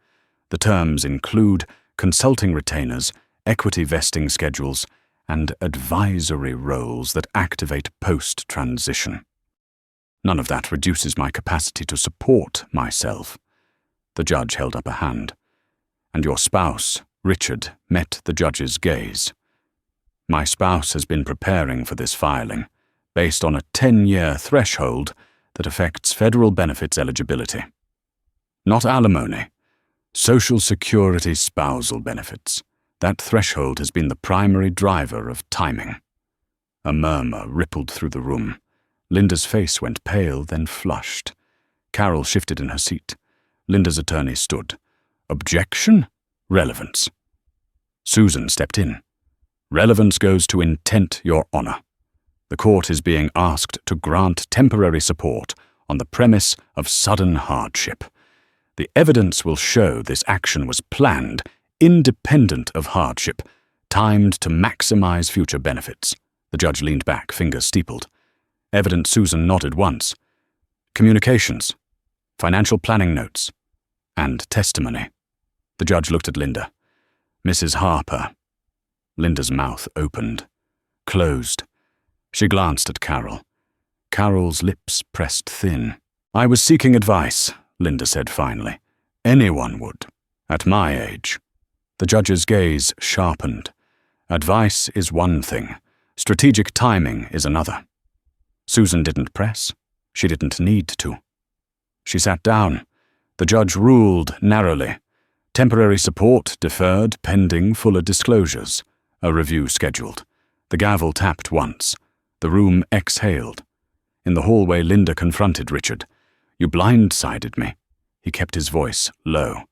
The terms include consulting retainers, equity vesting schedules, and advisory roles that activate post-transition. None of that reduces my capacity to support myself." The judge held up a hand. "And your spouse, Richard, met the judge's gaze. My spouse has been preparing for this filing, based on a 10-year threshold that affects federal benefits eligibility. Not alimony, Social Security spousal benefits. That threshold has been the primary driver of timing." A murmur rippled through the room. Linda's face went pale, then flushed. Carol shifted in her seat. Linda's attorney stood. "Objection? Relevance." Susan stepped in. "Relevance goes to intent, Your Honor. The court is being asked to grant temporary support on the premise of sudden hardship. The evidence will show this action was planned, independent of hardship, timed to maximize future benefits." The judge leaned back, fingers steepled. Evident Susan nodded once. "Communications, financial planning notes, and testimony." The judge looked at Linda. "Mrs. Harper." Linda's mouth opened, closed. She glanced at Carol. Carol's lips pressed thin. "I was seeking advice," Linda said finally. "Anyone would, at my age." The judge's gaze sharpened. "Advice is one thing. Strategic timing is another." Susan didn't press. She didn't need to. She sat down. The judge ruled narrowly. Temporary support deferred pending fuller disclosures. A review scheduled. The gavel tapped once. The room exhaled. In the hallway, Linda confronted Richard. "You blindsided me." He kept his voice low.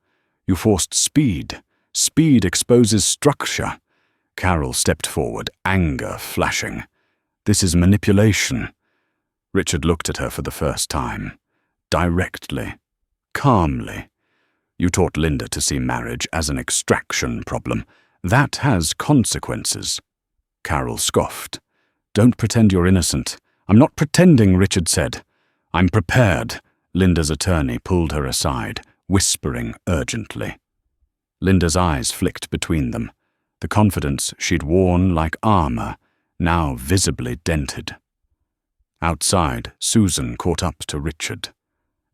"You forced speed. Speed exposes structure." Carol stepped forward, anger flashing. "This is manipulation." Richard looked at her for the first time. Directly. Calmly. You taught Linda to see marriage as an extraction problem. That has consequences. Carol scoffed. Don't pretend you're innocent. I'm not pretending, Richard said. I'm prepared. Linda's attorney pulled her aside, whispering urgently. Linda's eyes flicked between them, the confidence she'd worn like armor, now visibly dented. Outside, Susan caught up to Richard.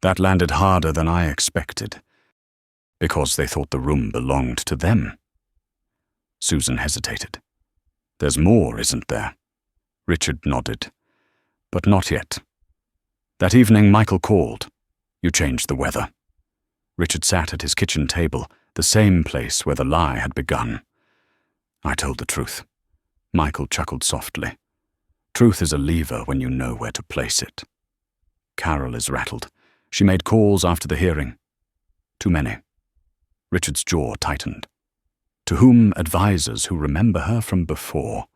That landed harder than I expected, because they thought the room belonged to them. Susan hesitated. There's more, isn't there? Richard nodded. But not yet. That evening Michael called. You changed the weather. Richard sat at his kitchen table, the same place where the lie had begun. I told the truth. Michael chuckled softly. Truth is a lever when you know where to place it. Carol is rattled. She made calls after the hearing. Too many. Richard's jaw tightened. To whom advisers who remember her from before,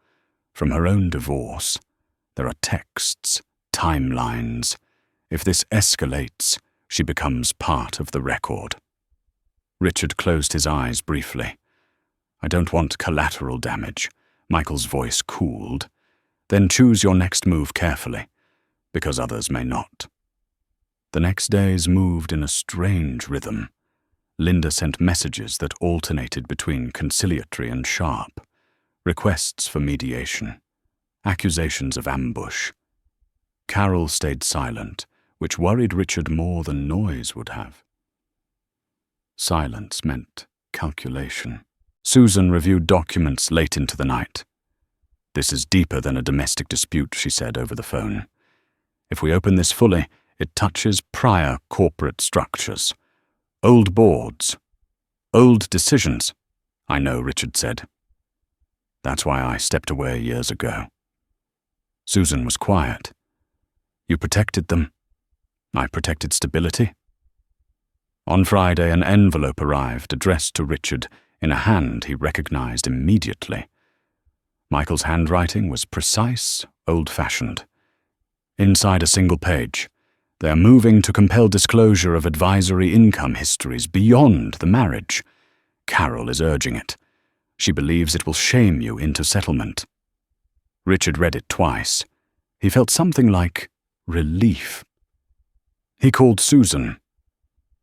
from her own divorce. There are texts, timelines. If this escalates, she becomes part of the record. Richard closed his eyes briefly. I don't want collateral damage. Michael's voice cooled. Then choose your next move carefully, because others may not. The next days moved in a strange rhythm. Linda sent messages that alternated between conciliatory and sharp, requests for mediation, accusations of ambush. Carol stayed silent, which worried Richard more than noise would have. Silence meant calculation. Susan reviewed documents late into the night. This is deeper than a domestic dispute, she said over the phone. If we open this fully, it touches prior corporate structures. Old boards. Old decisions. I know, Richard said. That's why I stepped away years ago. Susan was quiet. You protected them. I protected stability. On Friday, an envelope arrived addressed to Richard in a hand he recognized immediately. Michael's handwriting was precise, old-fashioned. Inside a single page, they are moving to compel disclosure of advisory income histories beyond the marriage. Carol is urging it. She believes it will shame you into settlement. Richard read it twice. He felt something like relief. He called Susan.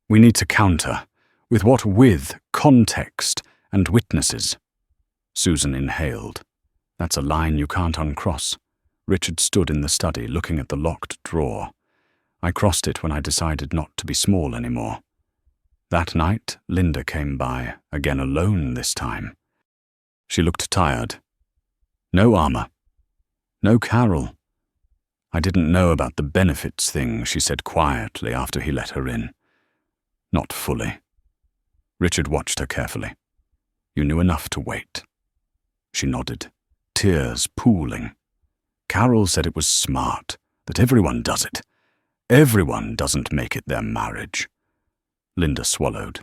We need to counter. With what? With context and witnesses. Susan inhaled. That's a line you can't uncross. Richard stood in the study looking at the locked drawer. I crossed it when I decided not to be small anymore. That night, Linda came by, again alone this time. She looked tired. No armor. No Carol. I didn't know about the benefits thing, she said quietly after he let her in. Not fully. Richard watched her carefully. You knew enough to wait. She nodded, tears pooling. Carol said it was smart, that everyone does it. Everyone doesn't make it their marriage. Linda swallowed.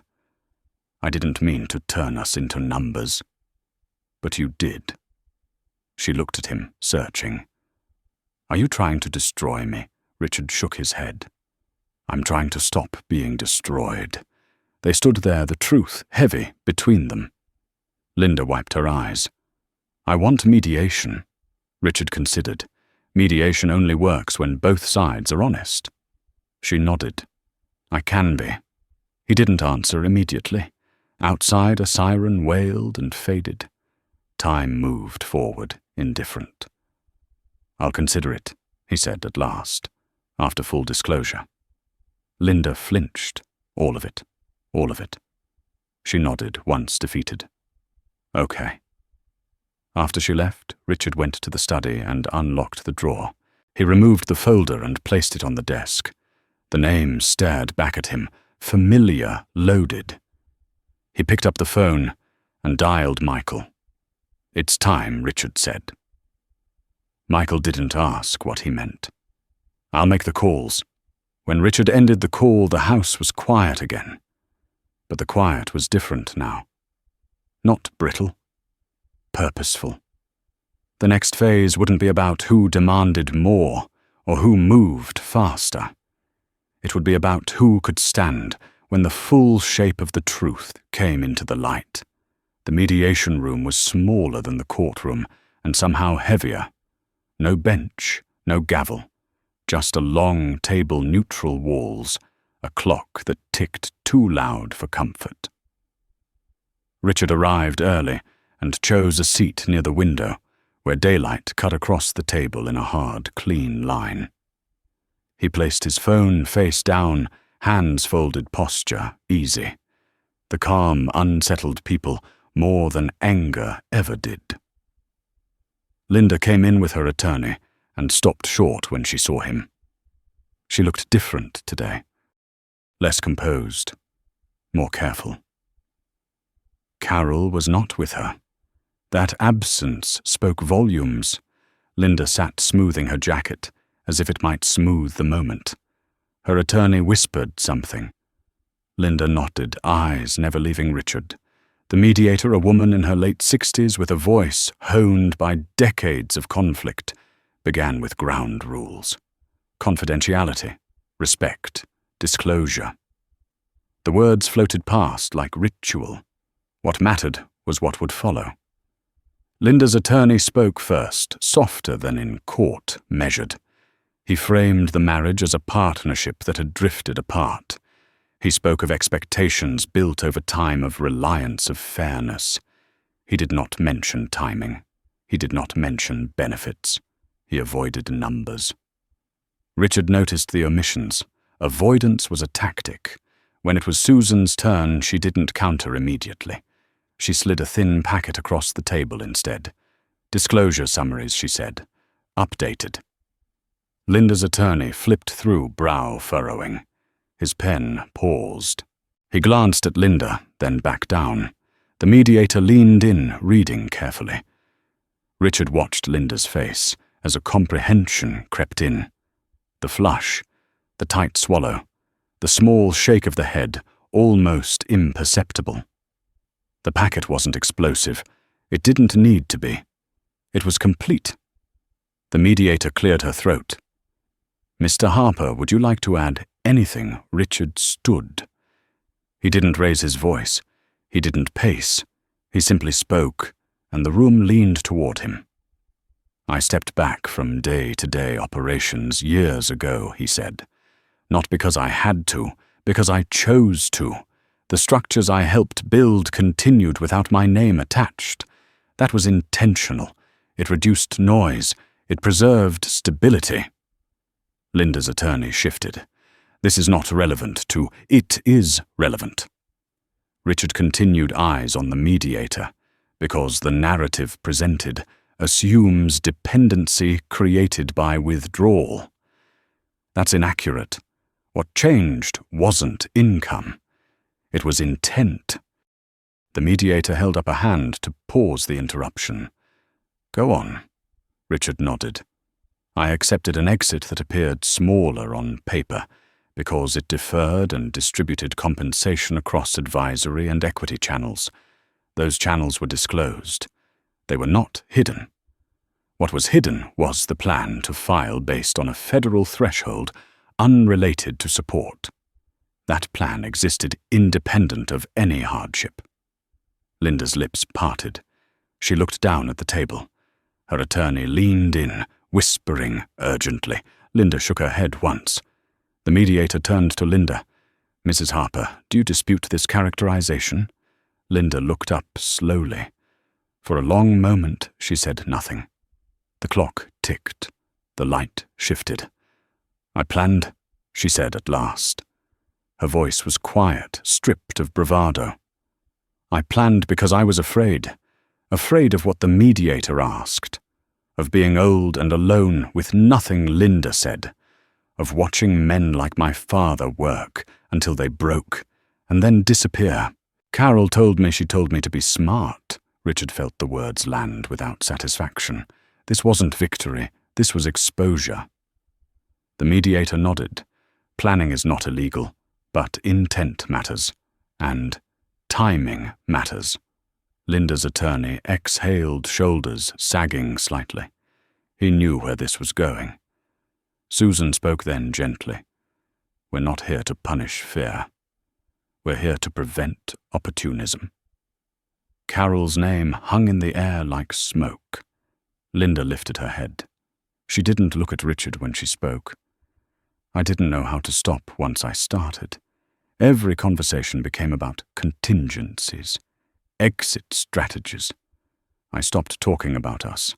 I didn't mean to turn us into numbers. But you did. She looked at him, searching. Are you trying to destroy me? Richard shook his head. I'm trying to stop being destroyed. They stood there, the truth heavy between them. Linda wiped her eyes. I want mediation. Richard considered. Mediation only works when both sides are honest. She nodded. I can be. He didn't answer immediately. Outside, a siren wailed and faded. Time moved forward, indifferent. I'll consider it, he said at last, after full disclosure. Linda flinched. All of it. All of it. She nodded, once defeated. Okay. After she left, Richard went to the study and unlocked the drawer. He removed the folder and placed it on the desk. The name stared back at him, familiar, loaded. He picked up the phone and dialed Michael. It's time, Richard said. Michael didn't ask what he meant. I'll make the calls. When Richard ended the call, the house was quiet again. But the quiet was different now. Not brittle. Purposeful. The next phase wouldn't be about who demanded more or who moved faster. It would be about who could stand when the full shape of the truth came into the light. The mediation room was smaller than the courtroom and somehow heavier. No bench, no gavel, just a long table, neutral walls, a clock that ticked too loud for comfort. Richard arrived early and chose a seat near the window, where daylight cut across the table in a hard, clean line. He placed his phone face down, hands folded posture, easy. The calm, unsettled people more than anger ever did. Linda came in with her attorney and stopped short when she saw him. She looked different today, less composed, more careful. Carol was not with her. That absence spoke volumes. Linda sat smoothing her jacket, as if it might smooth the moment. Her attorney whispered something. Linda nodded, eyes never leaving Richard. The mediator, a woman in her late 60s with a voice honed by decades of conflict, began with ground rules. Confidentiality, respect, disclosure. The words floated past like ritual. What mattered was what would follow. Linda's attorney spoke first, softer than in court, measured. He framed the marriage as a partnership that had drifted apart. He spoke of expectations built over time, of reliance, of fairness. He did not mention timing. He did not mention benefits. He avoided numbers. Richard noticed the omissions. Avoidance was a tactic. When it was Susan's turn, she didn't counter immediately. She slid a thin packet across the table instead. Disclosure summaries, she said. Updated. Linda's attorney flipped through, brow furrowing. His pen paused. He glanced at Linda, then back down. The mediator leaned in, reading carefully. Richard watched Linda's face as a comprehension crept in. The flush, the tight swallow, the small shake of the head, almost imperceptible. The packet wasn't explosive. It didn't need to be. It was complete. The mediator cleared her throat. Mr. Harper, would you like to add anything? Richard stood. He didn't raise his voice. He didn't pace. He simply spoke, and the room leaned toward him. I stepped back from day-to-day operations years ago, he said. Not because I had to, because I chose to. The structures I helped build continued without my name attached. That was intentional. It reduced noise. It preserved stability. Linda's attorney shifted. This is not relevant to it is relevant. Richard continued, eyes on the mediator, because the narrative presented assumes dependency created by withdrawal. That's inaccurate. What changed wasn't income. It was intent. The mediator held up a hand to pause the interruption. Go on. Richard nodded. I accepted an exit that appeared smaller on paper because it deferred and distributed compensation across advisory and equity channels. Those channels were disclosed. They were not hidden. What was hidden was the plan to file based on a federal threshold unrelated to support. That plan existed independent of any hardship. Linda's lips parted. She looked down at the table. Her attorney leaned in, whispering urgently. Linda shook her head once. The mediator turned to Linda. Mrs. Harper, do you dispute this characterization? Linda looked up slowly. For a long moment, she said nothing. The clock ticked. The light shifted. I planned, she said at last. Her voice was quiet, stripped of bravado. I planned because I was afraid of what the mediator asked, of being old and alone with nothing Linda said, of watching men like my father work until they broke and then disappear. Carol told me to be smart. Richard felt the words land without satisfaction. This wasn't victory, this was exposure. The mediator nodded. Planning is not illegal, but intent matters, and timing matters. Linda's attorney exhaled, shoulders sagging slightly. He knew where this was going. Susan spoke then gently. We're not here to punish fear. We're here to prevent opportunism. Carol's name hung in the air like smoke. Linda lifted her head. She didn't look at Richard when she spoke. I didn't know how to stop once I started. Every conversation became about contingencies, exit strategies. I stopped talking about us.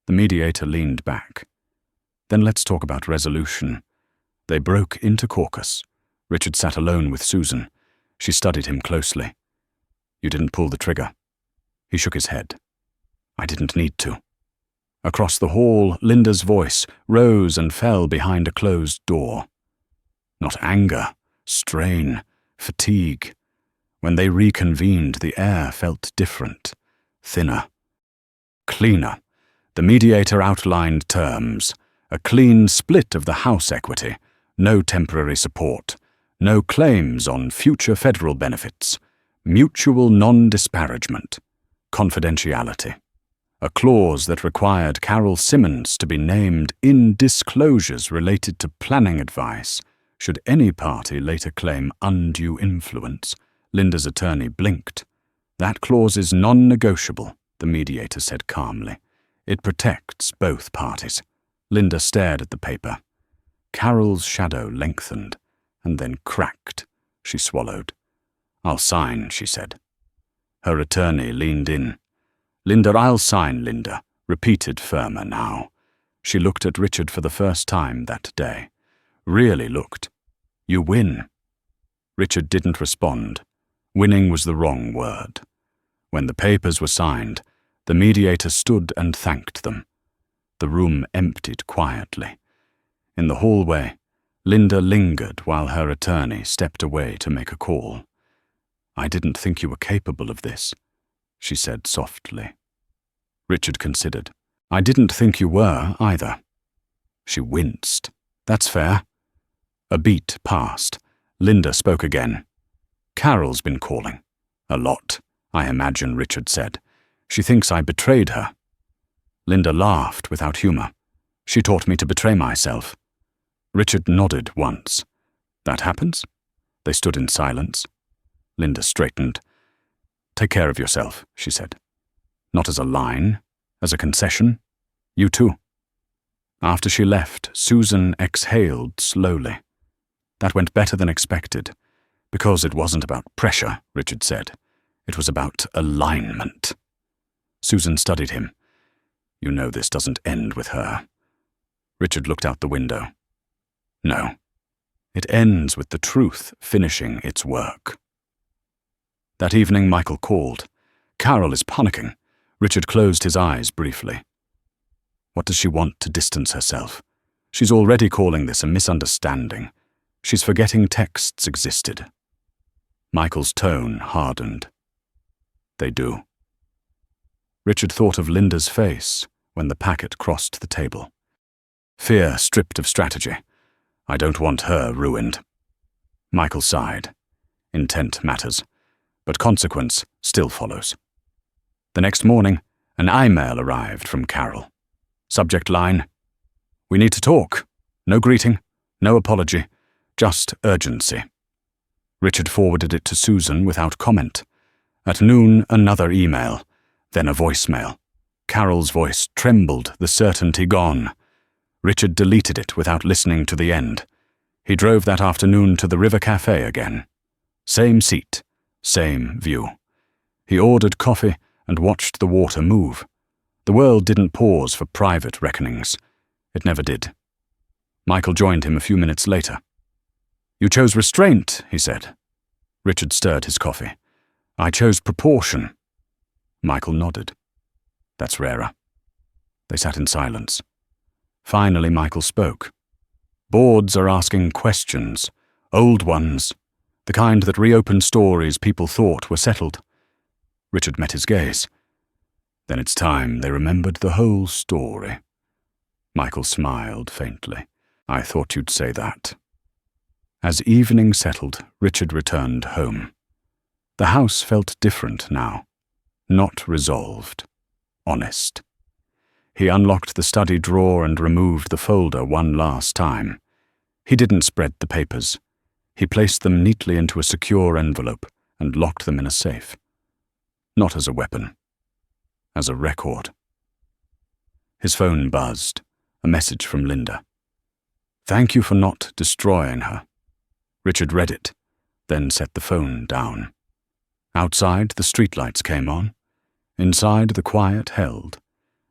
The mediator leaned back. Then let's talk about resolution. They broke into caucus. Richard sat alone with Susan. She studied him closely. You didn't pull the trigger. He shook his head. I didn't need to. Across the hall, Linda's voice rose and fell behind a closed door. Not anger, strain, fatigue. When they reconvened, the air felt different, thinner, cleaner. The mediator outlined terms, a clean split of the house equity, no temporary support, no claims on future federal benefits, mutual non-disparagement, confidentiality. A clause that required Carol Simmons to be named in disclosures related to planning advice should any party later claim undue influence. Linda's attorney blinked. That clause is non-negotiable, the mediator said calmly. It protects both parties. Linda stared at the paper. Carol's shadow lengthened, and then cracked. She swallowed. I'll sign, she said. Her attorney leaned in. Linda, I'll sign, Linda, repeated firmer now. She looked at Richard for the first time that day. Really looked. You win. Richard didn't respond. Winning was the wrong word. When the papers were signed, the mediator stood and thanked them. The room emptied quietly. In the hallway, Linda lingered while her attorney stepped away to make a call. I didn't think you were capable of this, she said softly. Richard considered. I didn't think you were, either. She winced. That's fair. A beat passed. Linda spoke again. Carol's been calling. A lot, I imagine, Richard said. She thinks I betrayed her. Linda laughed without humor. She taught me to betray myself. Richard nodded once. That happens? They stood in silence. Linda straightened. Take care of yourself, she said. Not as a line, as a concession. You too. After she left, Susan exhaled slowly. That went better than expected. Because it wasn't about pressure, Richard said. It was about alignment. Susan studied him. You know this doesn't end with her. Richard looked out the window. No. It ends with the truth finishing its work. That evening, Michael called. Carol is panicking. Richard closed his eyes briefly. What does she want to distance herself? She's already calling this a misunderstanding. She's forgetting texts existed. Michael's tone hardened. They do. Richard thought of Linda's face when the packet crossed the table. Fear stripped of strategy. I don't want her ruined. Michael sighed. Intent matters, but consequence still follows. The next morning, an email arrived from Carol. Subject line, we need to talk. No greeting, no apology, just urgency. Richard forwarded it to Susan without comment. At noon, another email, then a voicemail. Carol's voice trembled, the certainty gone. Richard deleted it without listening to the end. He drove that afternoon to the River Cafe again. Same seat, same view. He ordered coffee and watched the water move. The world didn't pause for private reckonings. It never did. Michael joined him a few minutes later. You chose restraint, he said. Richard stirred his coffee. I chose proportion. Michael nodded. That's rarer. They sat in silence. Finally, Michael spoke. Boards are asking questions, old ones, the kind that reopen stories people thought were settled. Richard met his gaze. Then it's time they remembered the whole story. Michael smiled faintly. I thought you'd say that. As evening settled, Richard returned home. The house felt different now. Not resolved. Honest. He unlocked the study drawer and removed the folder one last time. He didn't spread the papers. He placed them neatly into a secure envelope and locked them in a safe. Not as a weapon, as a record. His phone buzzed, a message from Linda. "Thank you for not destroying her." Richard read it, then set the phone down. Outside, the streetlights came on. Inside, the quiet held.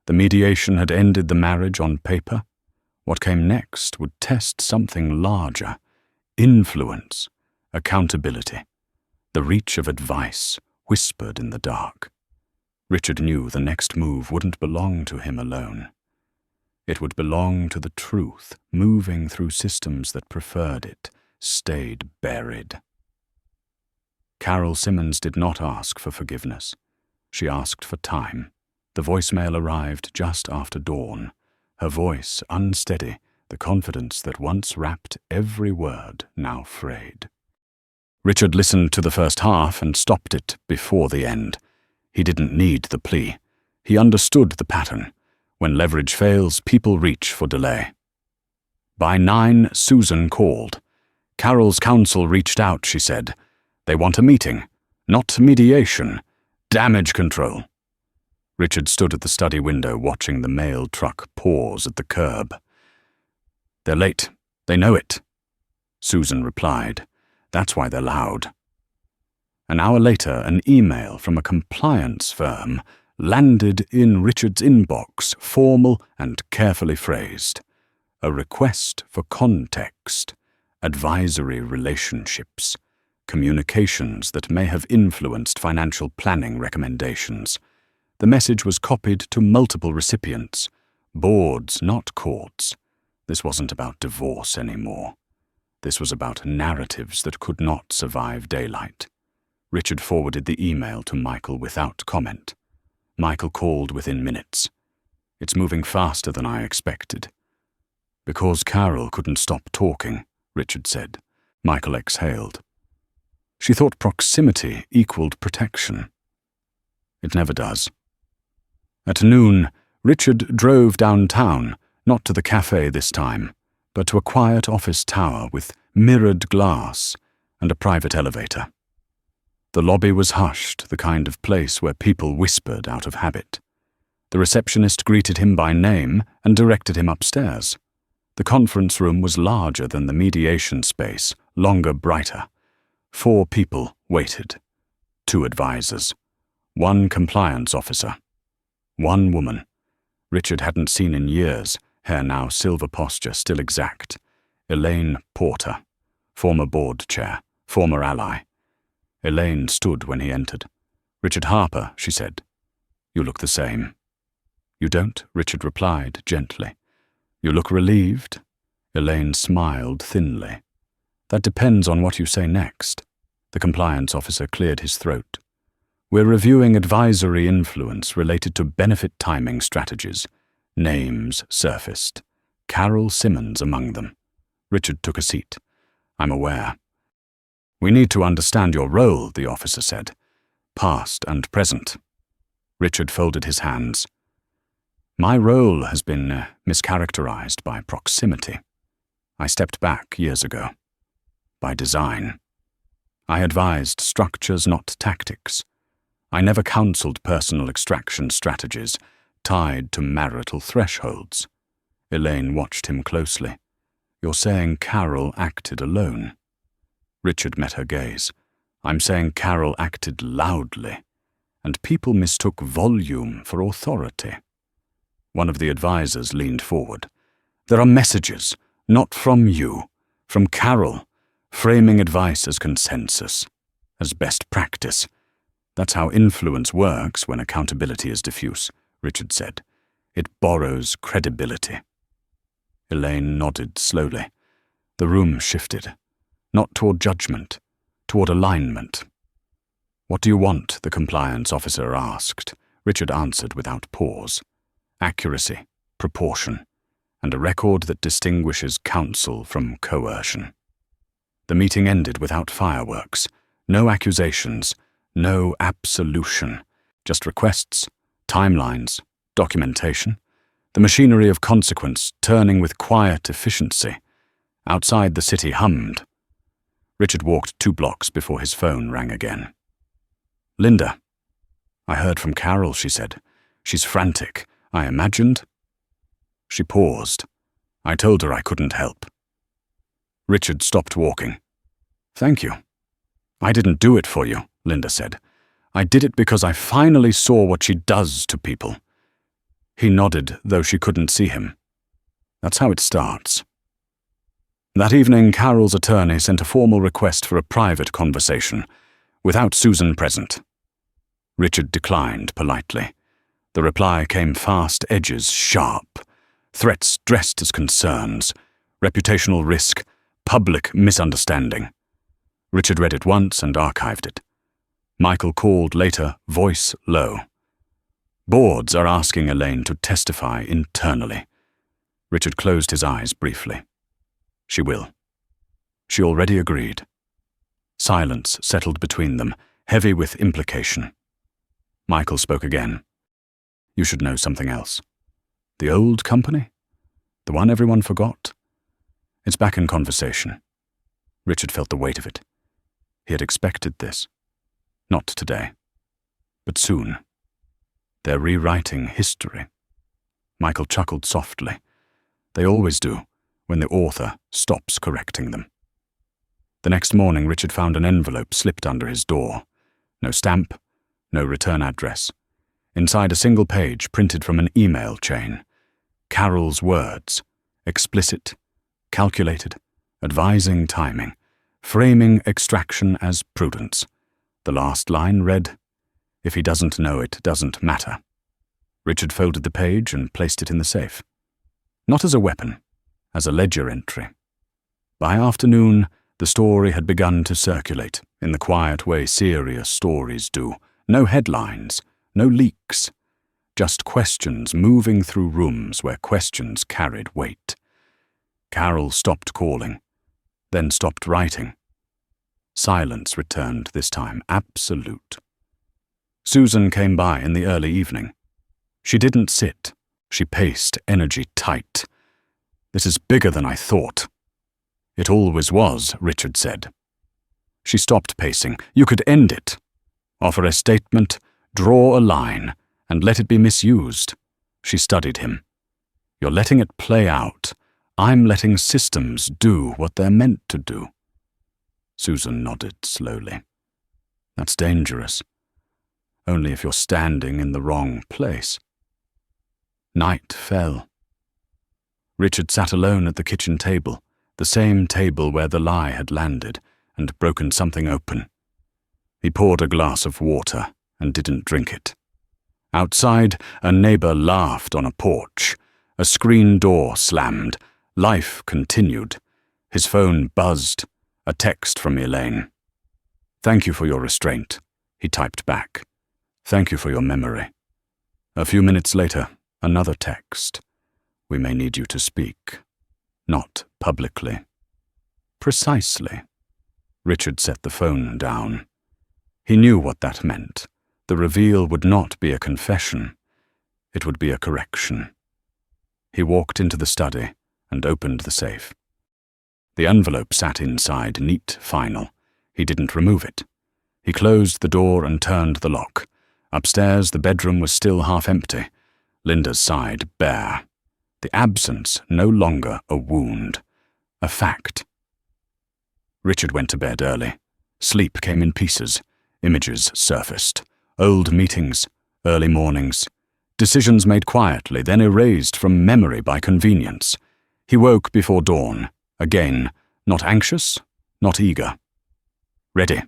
The mediation had ended the marriage on paper. What came next would test something larger: influence, accountability, the reach of advice whispered in the dark. Richard knew the next move wouldn't belong to him alone. It would belong to the truth, moving through systems that preferred it, stayed buried. Carol Simmons did not ask for forgiveness. She asked for time. The voicemail arrived just after dawn, her voice unsteady, the confidence that once wrapped every word now frayed. Richard listened to the first half and stopped it before the end. He didn't need the plea. He understood the pattern. When leverage fails, people reach for delay. By 9, Susan called. Carol's counsel reached out, she said. They want a meeting, not mediation, damage control. Richard stood at the study window watching the mail truck pause at the curb. They're late. They know it. Susan replied. That's why they're loud. An hour later, an email from a compliance firm landed in Richard's inbox, formal and carefully phrased. A request for context, advisory relationships, communications that may have influenced financial planning recommendations. The message was copied to multiple recipients, boards, not courts. This wasn't about divorce anymore. This was about narratives that could not survive daylight. Richard forwarded the email to Michael without comment. Michael called within minutes. It's moving faster than I expected. Because Carol couldn't stop talking, Richard said. Michael exhaled. She thought proximity equaled protection. It never does. At noon, Richard drove downtown, not to the cafe this time, but to a quiet office tower with mirrored glass and a private elevator. The lobby was hushed, the kind of place where people whispered out of habit. The receptionist greeted him by name and directed him upstairs. The conference room was larger than the mediation space, longer, brighter. 4 people waited. 2 advisors. 1 compliance officer. 1 woman. Richard hadn't seen in years, hair now silver, posture still exact. Elaine Porter, former board chair, former ally. Elaine stood when he entered. Richard Harper, she said. You look the same. You don't, Richard replied gently. You look relieved. Elaine smiled thinly. That depends on what you say next. The compliance officer cleared his throat. We're reviewing advisory influence related to benefit timing strategies. Names surfaced. Carol Simmons among them. Richard took a seat. I'm aware. We need to understand your role, the officer said. Past and present. Richard folded his hands. My role has been mischaracterized by proximity. I stepped back years ago. By design. I advised structures, not tactics. I never counseled personal extraction strategies tied to marital thresholds. Elaine watched him closely. You're saying Carol acted alone. Richard met her gaze. I'm saying Carol acted loudly, and people mistook volume for authority. One of the advisors leaned forward. There are messages, not from you, from Carol, framing advice as consensus, as best practice. That's how influence works when accountability is diffuse, Richard said. It borrows credibility. Elaine nodded slowly. The room shifted, not toward judgment, toward alignment. What do you want? The compliance officer asked. Richard answered without pause. Accuracy, proportion, and a record that distinguishes counsel from coercion. The meeting ended without fireworks, no accusations, no absolution, just requests, timelines, documentation. the machinery of consequence turning with quiet efficiency. Outside, the city hummed. Richard walked 2 blocks before his phone rang again. "Linda." "I heard from Carol," she said. "She's frantic. I imagined." She paused. "I told her I couldn't help." Richard stopped walking. "Thank you." "I didn't do it for you," Linda said. "I did it because I finally saw what she does to people." He nodded, though she couldn't see him. "That's how it starts." That evening, Carol's attorney sent a formal request for a private conversation, without Susan present. Richard declined politely. The reply came fast, edges sharp, threats dressed as concerns, reputational risk, public misunderstanding. Richard read it once and archived it. Michael called later, voice low. "Boards are asking Elaine to testify internally." Richard closed his eyes briefly. "She will." She already agreed. Silence settled between them, heavy with implication. Michael spoke again. "You should know something else. The old company? The one everyone forgot? It's back in conversation." Richard felt the weight of it. He had expected this. Not today, but soon. They're rewriting history. Michael chuckled softly. They always do, when the author stops correcting them. The next morning, Richard found an envelope slipped under his door. No stamp, no return address. Inside, a single page printed from an email chain. Carol's words, explicit, calculated, advising timing, framing extraction as prudence. The last line read, "If he doesn't know, it doesn't matter." Richard folded the page and placed it in the safe. Not as a weapon, as a ledger entry. By afternoon, the story had begun to circulate, in the quiet way serious stories do. No headlines, no leaks. Just questions moving through rooms where questions carried weight. Carol stopped calling, then stopped writing. Silence returned this time, absolute. Susan came by in the early evening. She didn't sit. She paced, energy tight. "This is bigger than I thought." "It always was," Richard said. She stopped pacing. "You could end it. Offer a statement, draw a line, and let it be misused." She studied him. "You're letting it play out. I'm letting systems do what they're meant to do." Susan nodded slowly. "That's dangerous. Only if you're standing in the wrong place." Night fell. Richard sat alone at the kitchen table, the same table where the lie had landed and broken something open. He poured a glass of water and didn't drink it. Outside, a neighbor laughed on a porch. A screen door slammed. Life continued. His phone buzzed. A text from Elaine. "Thank you for your restraint," he typed back. "Thank you for your memory." A few minutes later, another text. "We may need you to speak. Not publicly." "Precisely." Richard set the phone down. He knew what that meant. The reveal would not be a confession. It would be a correction. He walked into the study and opened the safe. The envelope sat inside, neat, final. He didn't remove it. He closed the door and turned the lock. Upstairs, the bedroom was still half empty. Linda's side bare. The absence no longer a wound. A fact. Richard went to bed early. Sleep came in pieces. Images surfaced. Old meetings, early mornings. Decisions made quietly, then erased from memory by convenience. He woke before dawn. Again, not anxious, not eager. Ready.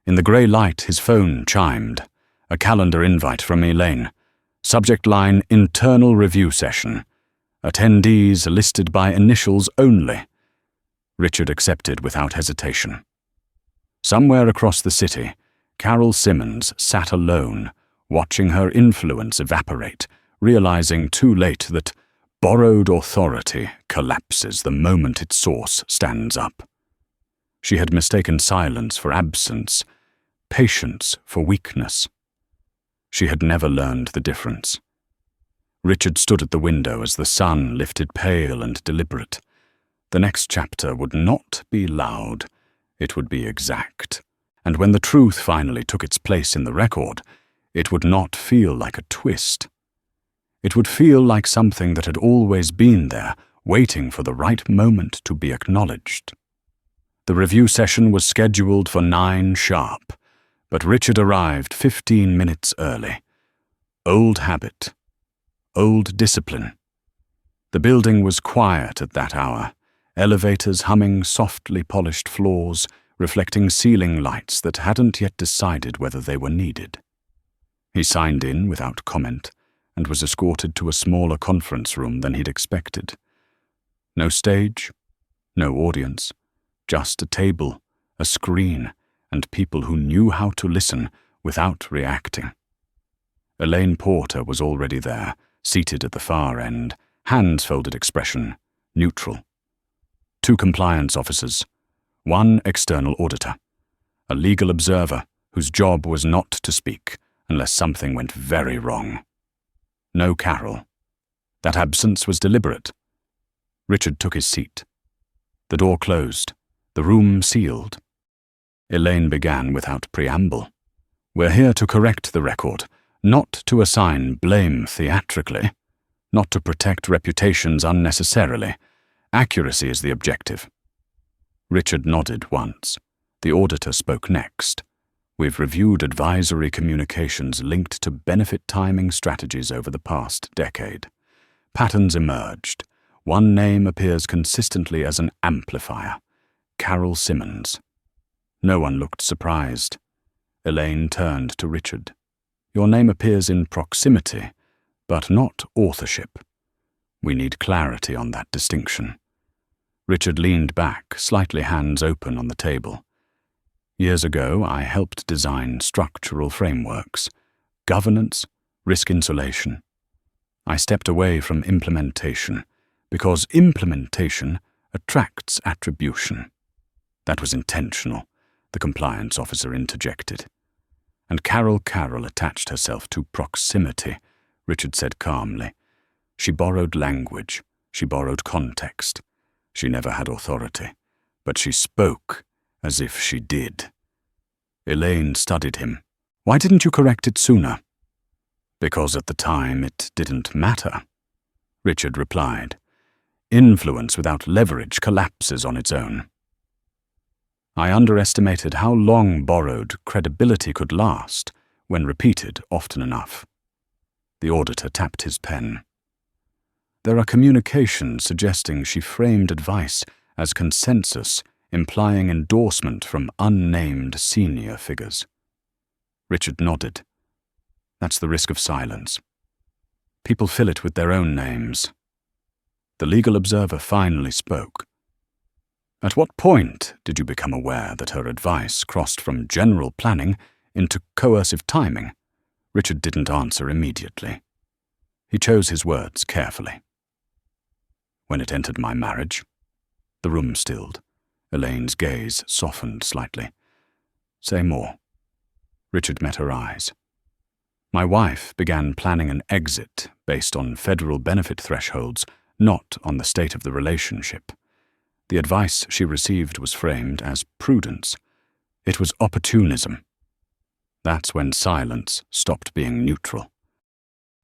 In the grey light, his phone chimed. A calendar invite from Elaine. Subject line, internal review session. Attendees listed by initials only. Richard accepted without hesitation. Somewhere across the city, Carol Simmons sat alone, watching her influence evaporate, realizing too late that borrowed authority collapses the moment its source stands up. She had mistaken silence for absence, patience for weakness. She had never learned the difference. Richard stood at the window as the sun lifted pale and deliberate. The next chapter would not be loud, it would be exact. And when the truth finally took its place in the record, it would not feel like a twist. It would feel like something that had always been there, waiting for the right moment to be acknowledged. The review session was scheduled for 9 sharp, but Richard arrived 15 minutes early. Old habit. Old discipline. The building was quiet at that hour, elevators humming softly polished floors, reflecting ceiling lights that hadn't yet decided whether they were needed. He signed in without comment and was escorted to a smaller conference room than he'd expected. No stage, no audience, just a table, a screen, and people who knew how to listen without reacting. Elaine Porter was already there, seated at the far end, hands-folded expression, neutral. 2 compliance officers, 1 external auditor, a legal observer whose job was not to speak unless something went very wrong. No Carol. That absence was deliberate. Richard took his seat. The door closed, the room sealed. Elaine began without preamble. We're here to correct the record, not to assign blame theatrically, not to protect reputations unnecessarily. Accuracy is the objective. Richard nodded once. The auditor spoke next. We've reviewed advisory communications linked to benefit timing strategies over the past decade. Patterns emerged. One name appears consistently as an amplifier. Carol Simmons. No one looked surprised. Elaine turned to Richard. Your name appears in proximity, but not authorship. We need clarity on that distinction. Richard leaned back, slightly hands open on the table. Years ago, I helped design structural frameworks, governance, risk insulation. I stepped away from implementation because implementation attracts attribution. That was intentional, the compliance officer interjected. And Carol attached herself to proximity, Richard said calmly. She borrowed language, she borrowed context. She never had authority, but she spoke as if she did. Elaine studied him. Why didn't you correct it sooner? Because at the time it didn't matter, Richard replied. Influence without leverage collapses on its own. I underestimated how long borrowed credibility could last when repeated often enough. The auditor tapped his pen. There are communications suggesting she framed advice as consensus, implying endorsement from unnamed senior figures. Richard nodded. That's the risk of silence. People fill it with their own names. The legal observer finally spoke. At what point did you become aware that her advice crossed from general planning into coercive timing? Richard didn't answer immediately. He chose his words carefully. When it entered my marriage. The room stilled. Elaine's gaze softened slightly. Say more. Richard met her eyes. My wife began planning an exit based on federal benefit thresholds, not on the state of the relationship. The advice she received was framed as prudence. It was opportunism. That's when silence stopped being neutral.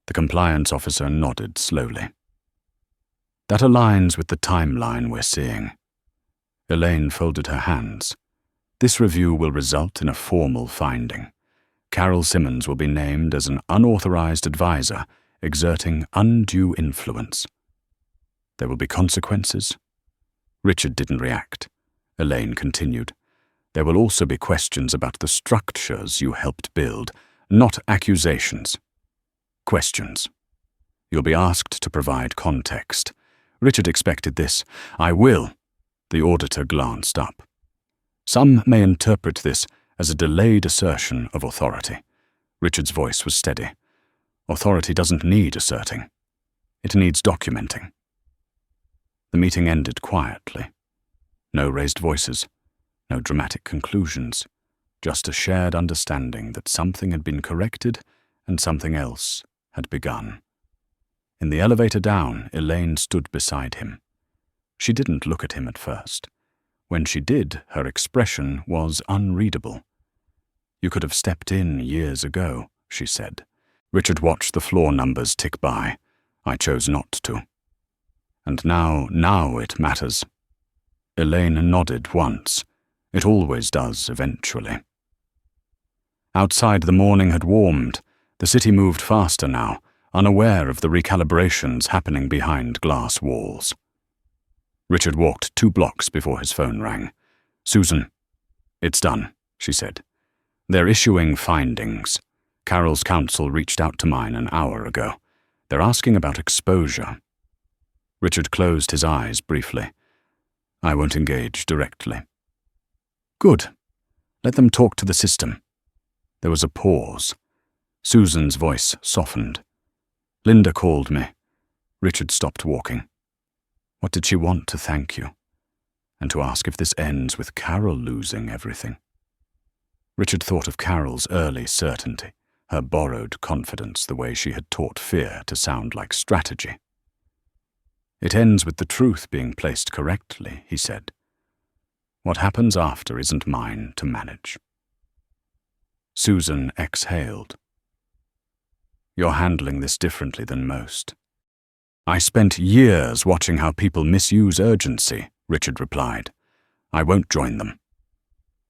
The compliance officer nodded slowly. That aligns with the timeline we're seeing. Elaine folded her hands. This review will result in a formal finding. Carol Simmons will be named as an unauthorized advisor, exerting undue influence. There will be consequences. Richard didn't react. Elaine continued. There will also be questions about the structures you helped build, not accusations. Questions. You'll be asked to provide context. Richard expected this. I will. The auditor glanced up. Some may interpret this as a delayed assertion of authority. Richard's voice was steady. Authority doesn't need asserting. It needs documenting. The meeting ended quietly. No raised voices, no dramatic conclusions, just a shared understanding that something had been corrected and something else had begun. In the elevator down, Elaine stood beside him. She didn't look at him at first. When she did, her expression was unreadable. "You could have stepped in years ago," she said. Richard watched the floor numbers tick by. "I chose not to. And now it matters." Elaine nodded once. It always does eventually. Outside, the morning had warmed. The city moved faster now, unaware of the recalibrations happening behind glass walls. Richard walked 2 blocks before his phone rang. "Susan." "It's done," she said. "They're issuing findings. Carol's counsel reached out to mine an hour ago. They're asking about exposure." Richard closed his eyes briefly. "I won't engage directly." "Good. Let them talk to the system." There was a pause. Susan's voice softened. "Linda called me." Richard stopped walking. "What did she want to thank you? And to ask if this ends with Carol losing everything?" Richard thought of Carol's early certainty, her borrowed confidence, the way she had taught fear to sound like strategy. "It ends with the truth being placed correctly," he said. "What happens after isn't mine to manage." Susan exhaled. "You're handling this differently than most." "I spent years watching how people misuse urgency," Richard replied. "I won't join them."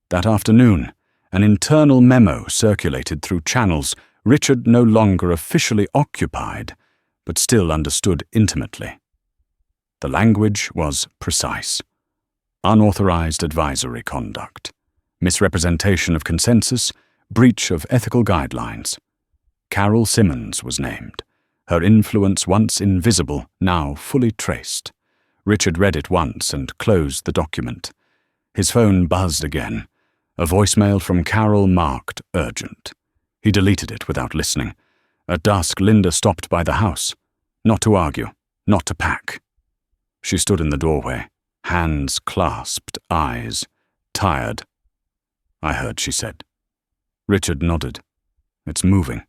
That afternoon, an internal memo circulated through channels Richard no longer officially occupied, but still understood intimately. The language was precise. Unauthorized advisory conduct, misrepresentation of consensus, breach of ethical guidelines. Carol Simmons was named, her influence once invisible, now fully traced. Richard read it once and closed the document. His phone buzzed again. A voicemail from Carol marked urgent. He deleted it without listening. At dusk, Linda stopped by the house. Not to argue, not to pack. She stood in the doorway, hands clasped, eyes tired. "I heard," she said. Richard nodded. "It's moving."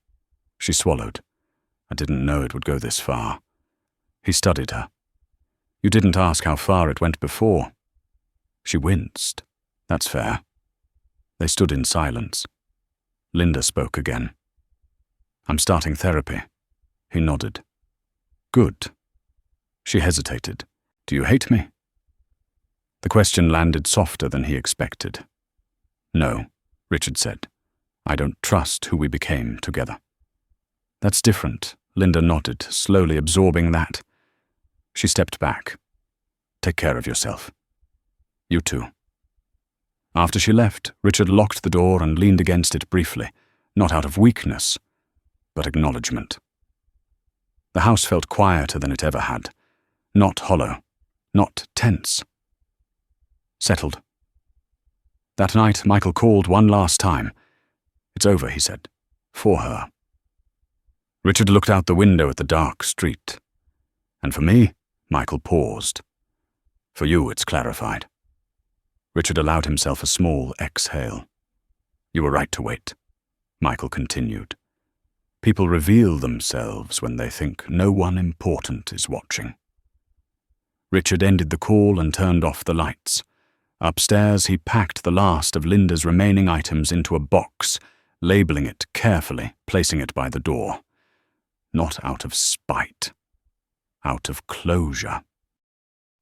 She swallowed. "I didn't know it would go this far." He studied her. "You didn't ask how far it went before." She winced. "That's fair." They stood in silence. Linda spoke again. "I'm starting therapy." He nodded. "Good." She hesitated. "Do you hate me?" The question landed softer than he expected. "No," Richard said. "I don't trust who we became together." "That's different," Linda nodded, slowly absorbing that. She stepped back. "Take care of yourself." "You too." After she left, Richard locked the door and leaned against it briefly, not out of weakness, but acknowledgement. The house felt quieter than it ever had, not hollow, not tense. Settled. That night, Michael called one last time. "It's over," he said. "For her." Richard looked out the window at the dark street. "And for me," Michael paused. "For you, it's clarified." Richard allowed himself a small exhale. "You were right to wait," Michael continued. "People reveal themselves when they think no one important is watching." Richard ended the call and turned off the lights. Upstairs, he packed the last of Linda's remaining items into a box, labeling it carefully, placing it by the door. Not out of spite. Out of closure.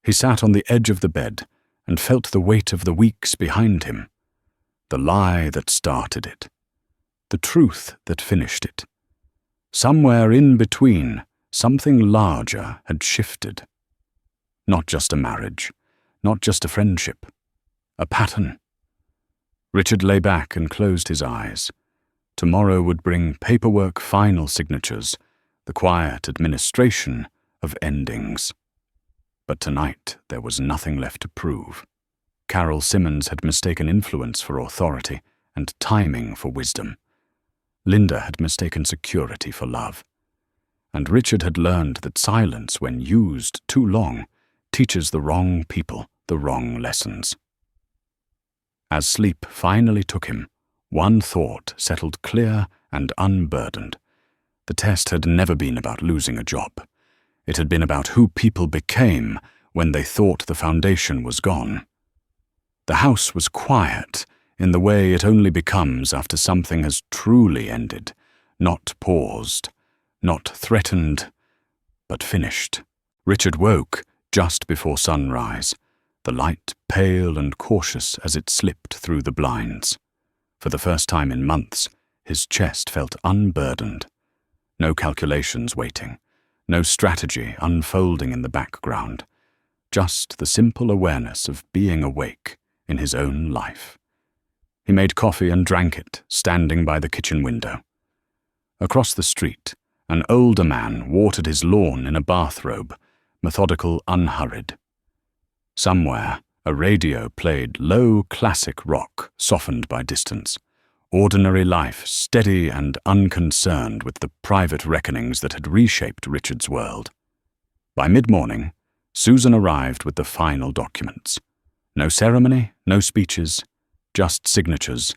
He sat on the edge of the bed and felt the weight of the weeks behind him. The lie that started it. The truth that finished it. Somewhere in between, something larger had shifted. Not just a marriage, not just a friendship. A pattern. Richard lay back and closed his eyes. Tomorrow would bring paperwork, final signatures, the quiet administration of endings. But tonight there was nothing left to prove. Carol Simmons had mistaken influence for authority and timing for wisdom. Linda had mistaken security for love. And Richard had learned that silence, when used too long, teaches the wrong people the wrong lessons. As sleep finally took him, one thought settled clear and unburdened. The test had never been about losing a job. It had been about who people became when they thought the foundation was gone. The house was quiet in the way it only becomes after something has truly ended, not paused, not threatened, but finished. Richard woke just before sunrise, the light pale and cautious as it slipped through the blinds. For the first time in months, his chest felt unburdened. No calculations waiting, no strategy unfolding in the background, just the simple awareness of being awake in his own life. He made coffee and drank it, standing by the kitchen window. Across the street, an older man watered his lawn in a bathrobe, methodical, unhurried. Somewhere, a radio played low classic rock, softened by distance. Ordinary life, steady and unconcerned with the private reckonings that had reshaped Richard's world. By mid-morning, Susan arrived with the final documents. No ceremony, no speeches, just signatures,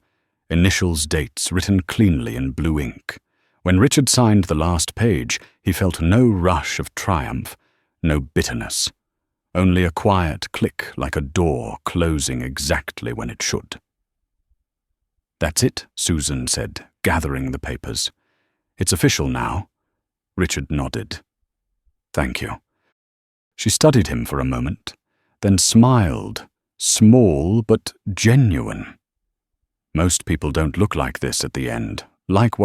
initials, dates written cleanly in blue ink. When Richard signed the last page, he felt no rush of triumph, no bitterness, only a quiet click like a door closing exactly when it should. "That's it," Susan said, gathering the papers. "It's official now." Richard nodded. "Thank you." She studied him for a moment, then smiled, small but genuine. Most people don't look like this at the end, like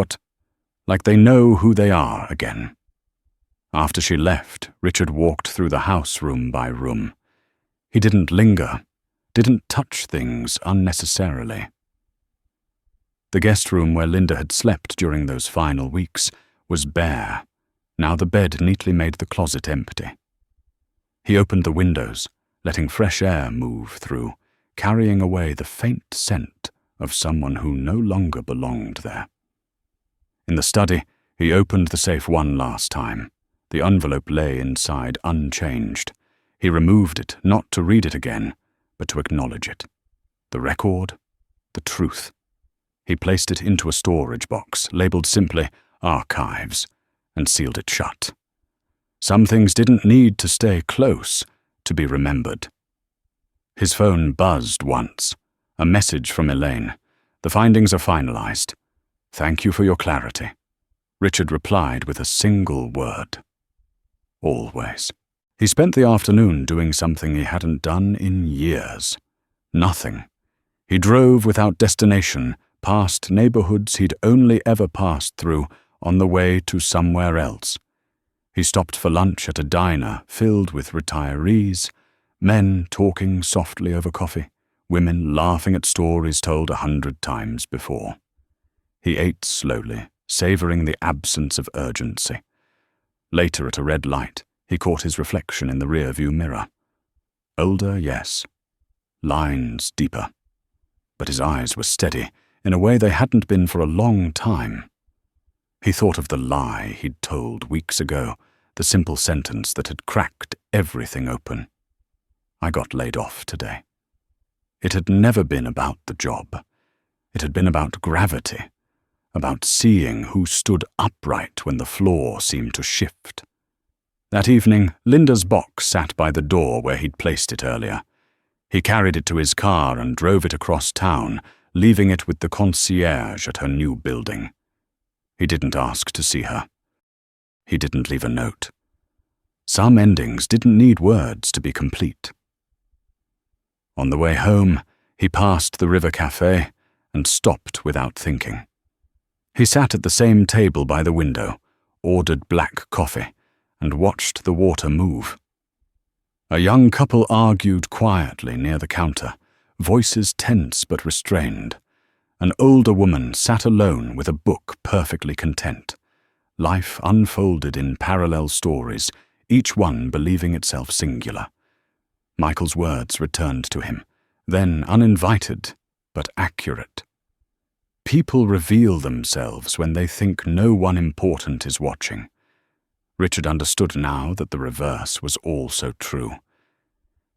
they know who they are again. After she left, Richard walked through the house room by room. He didn't linger, didn't touch things unnecessarily. The guest room where Linda had slept during those final weeks was bare. Now the bed neatly made the closet empty. He opened the windows, letting fresh air move through, carrying away the faint scent of someone who no longer belonged there. In the study, he opened the safe one last time. The envelope lay inside unchanged. He removed it, not to read it again, but to acknowledge it. The record, the truth. He placed it into a storage box, labeled simply Archives, and sealed it shut. Some things didn't need to stay close to be remembered. His phone buzzed once. A message from Elaine. "The findings are finalized. Thank you for your clarity." Richard replied with a single word. Always. He spent the afternoon doing something he hadn't done in years. Nothing. He drove without destination, past neighborhoods he'd only ever passed through on the way to somewhere else. He stopped for lunch at a diner filled with retirees, men talking softly over coffee, women laughing at stories told 100 times before. He ate slowly, savoring the absence of urgency. Later, at a red light, he caught his reflection in the rear-view mirror. Older, yes. Lines deeper. But his eyes were steady, in a way they hadn't been for a long time. He thought of the lie he'd told weeks ago, the simple sentence that had cracked everything open. "I got laid off today." It had never been about the job. It had been about gravity, about seeing who stood upright when the floor seemed to shift. That evening, Linda's box sat by the door where he'd placed it earlier. He carried it to his car and drove it across town, leaving it with the concierge at her new building. He didn't ask to see her. He didn't leave a note. Some endings didn't need words to be complete. On the way home, he passed the River Cafe and stopped without thinking. He sat at the same table by the window, ordered black coffee, and watched the water move. A young couple argued quietly near the counter, voices tense but restrained. An older woman sat alone with a book perfectly content. Life unfolded in parallel stories, each one believing itself singular. Michael's words returned to him, then uninvited but accurate. People reveal themselves when they think no one important is watching. Richard understood now that the reverse was also true.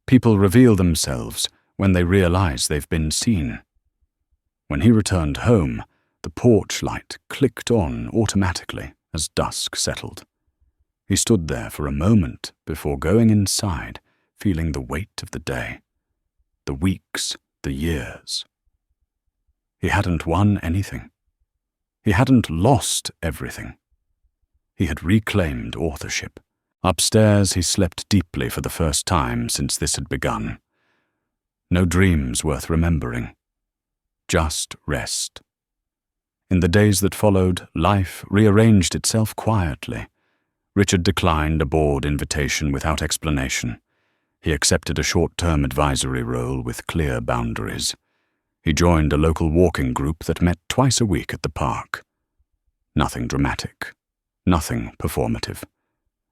People reveal themselves when they realize they've been seen. When he returned home, the porch light clicked on automatically as dusk settled. He stood there for a moment before going inside, feeling the weight of the day, the weeks, the years. He hadn't won anything. He hadn't lost everything. He had reclaimed authorship. Upstairs, he slept deeply for the first time since this had begun. No dreams worth remembering. Just rest. In the days that followed, life rearranged itself quietly. Richard declined a board invitation without explanation. He accepted a short-term advisory role with clear boundaries. He joined a local walking group that met twice a week at the park. Nothing dramatic, nothing performative,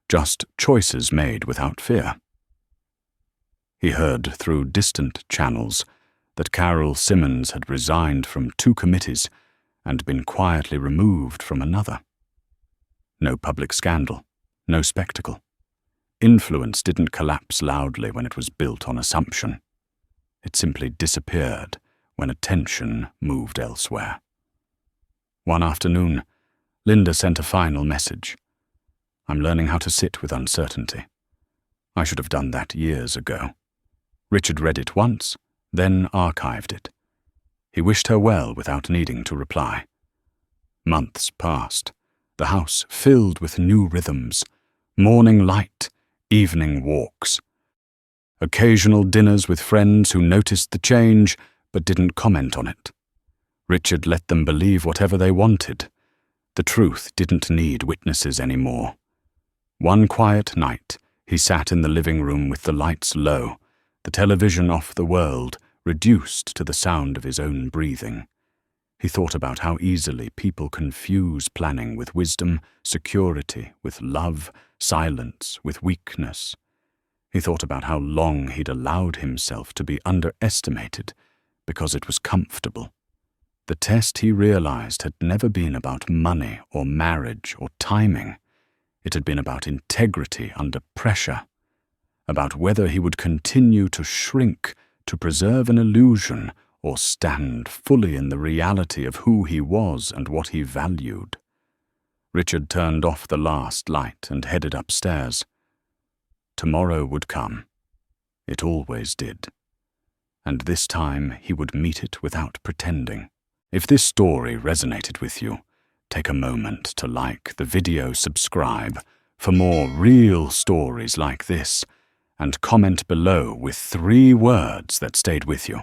just choices made without fear. He heard through distant channels that Carol Simmons had resigned from 2 committees and been quietly removed from another. No public scandal, no spectacle. Influence didn't collapse loudly when it was built on assumption. It simply disappeared when attention moved elsewhere. One afternoon, Linda sent a final message. "I'm learning how to sit with uncertainty. I should have done that years ago." Richard read it once, then archived it. He wished her well without needing to reply. Months passed, the house filled with new rhythms, morning light, evening walks. Occasional dinners with friends who noticed the change but didn't comment on it. Richard let them believe whatever they wanted. The truth didn't need witnesses anymore. One quiet night, he sat in the living room with the lights low, the television off the world, reduced to the sound of his own breathing. He thought about how easily people confuse planning with wisdom, security with love, silence with weakness. He thought about how long he'd allowed himself to be underestimated because it was comfortable. The test, he realized, had never been about money or marriage or timing. It had been about integrity under pressure, about whether he would continue to shrink to preserve an illusion or stand fully in the reality of who he was and what he valued. Richard turned off the last light and headed upstairs. Tomorrow would come. It always did. And this time he would meet it without pretending. If this story resonated with you, take a moment to like the video, subscribe for more real stories like this, and comment below with 3 words that stayed with you.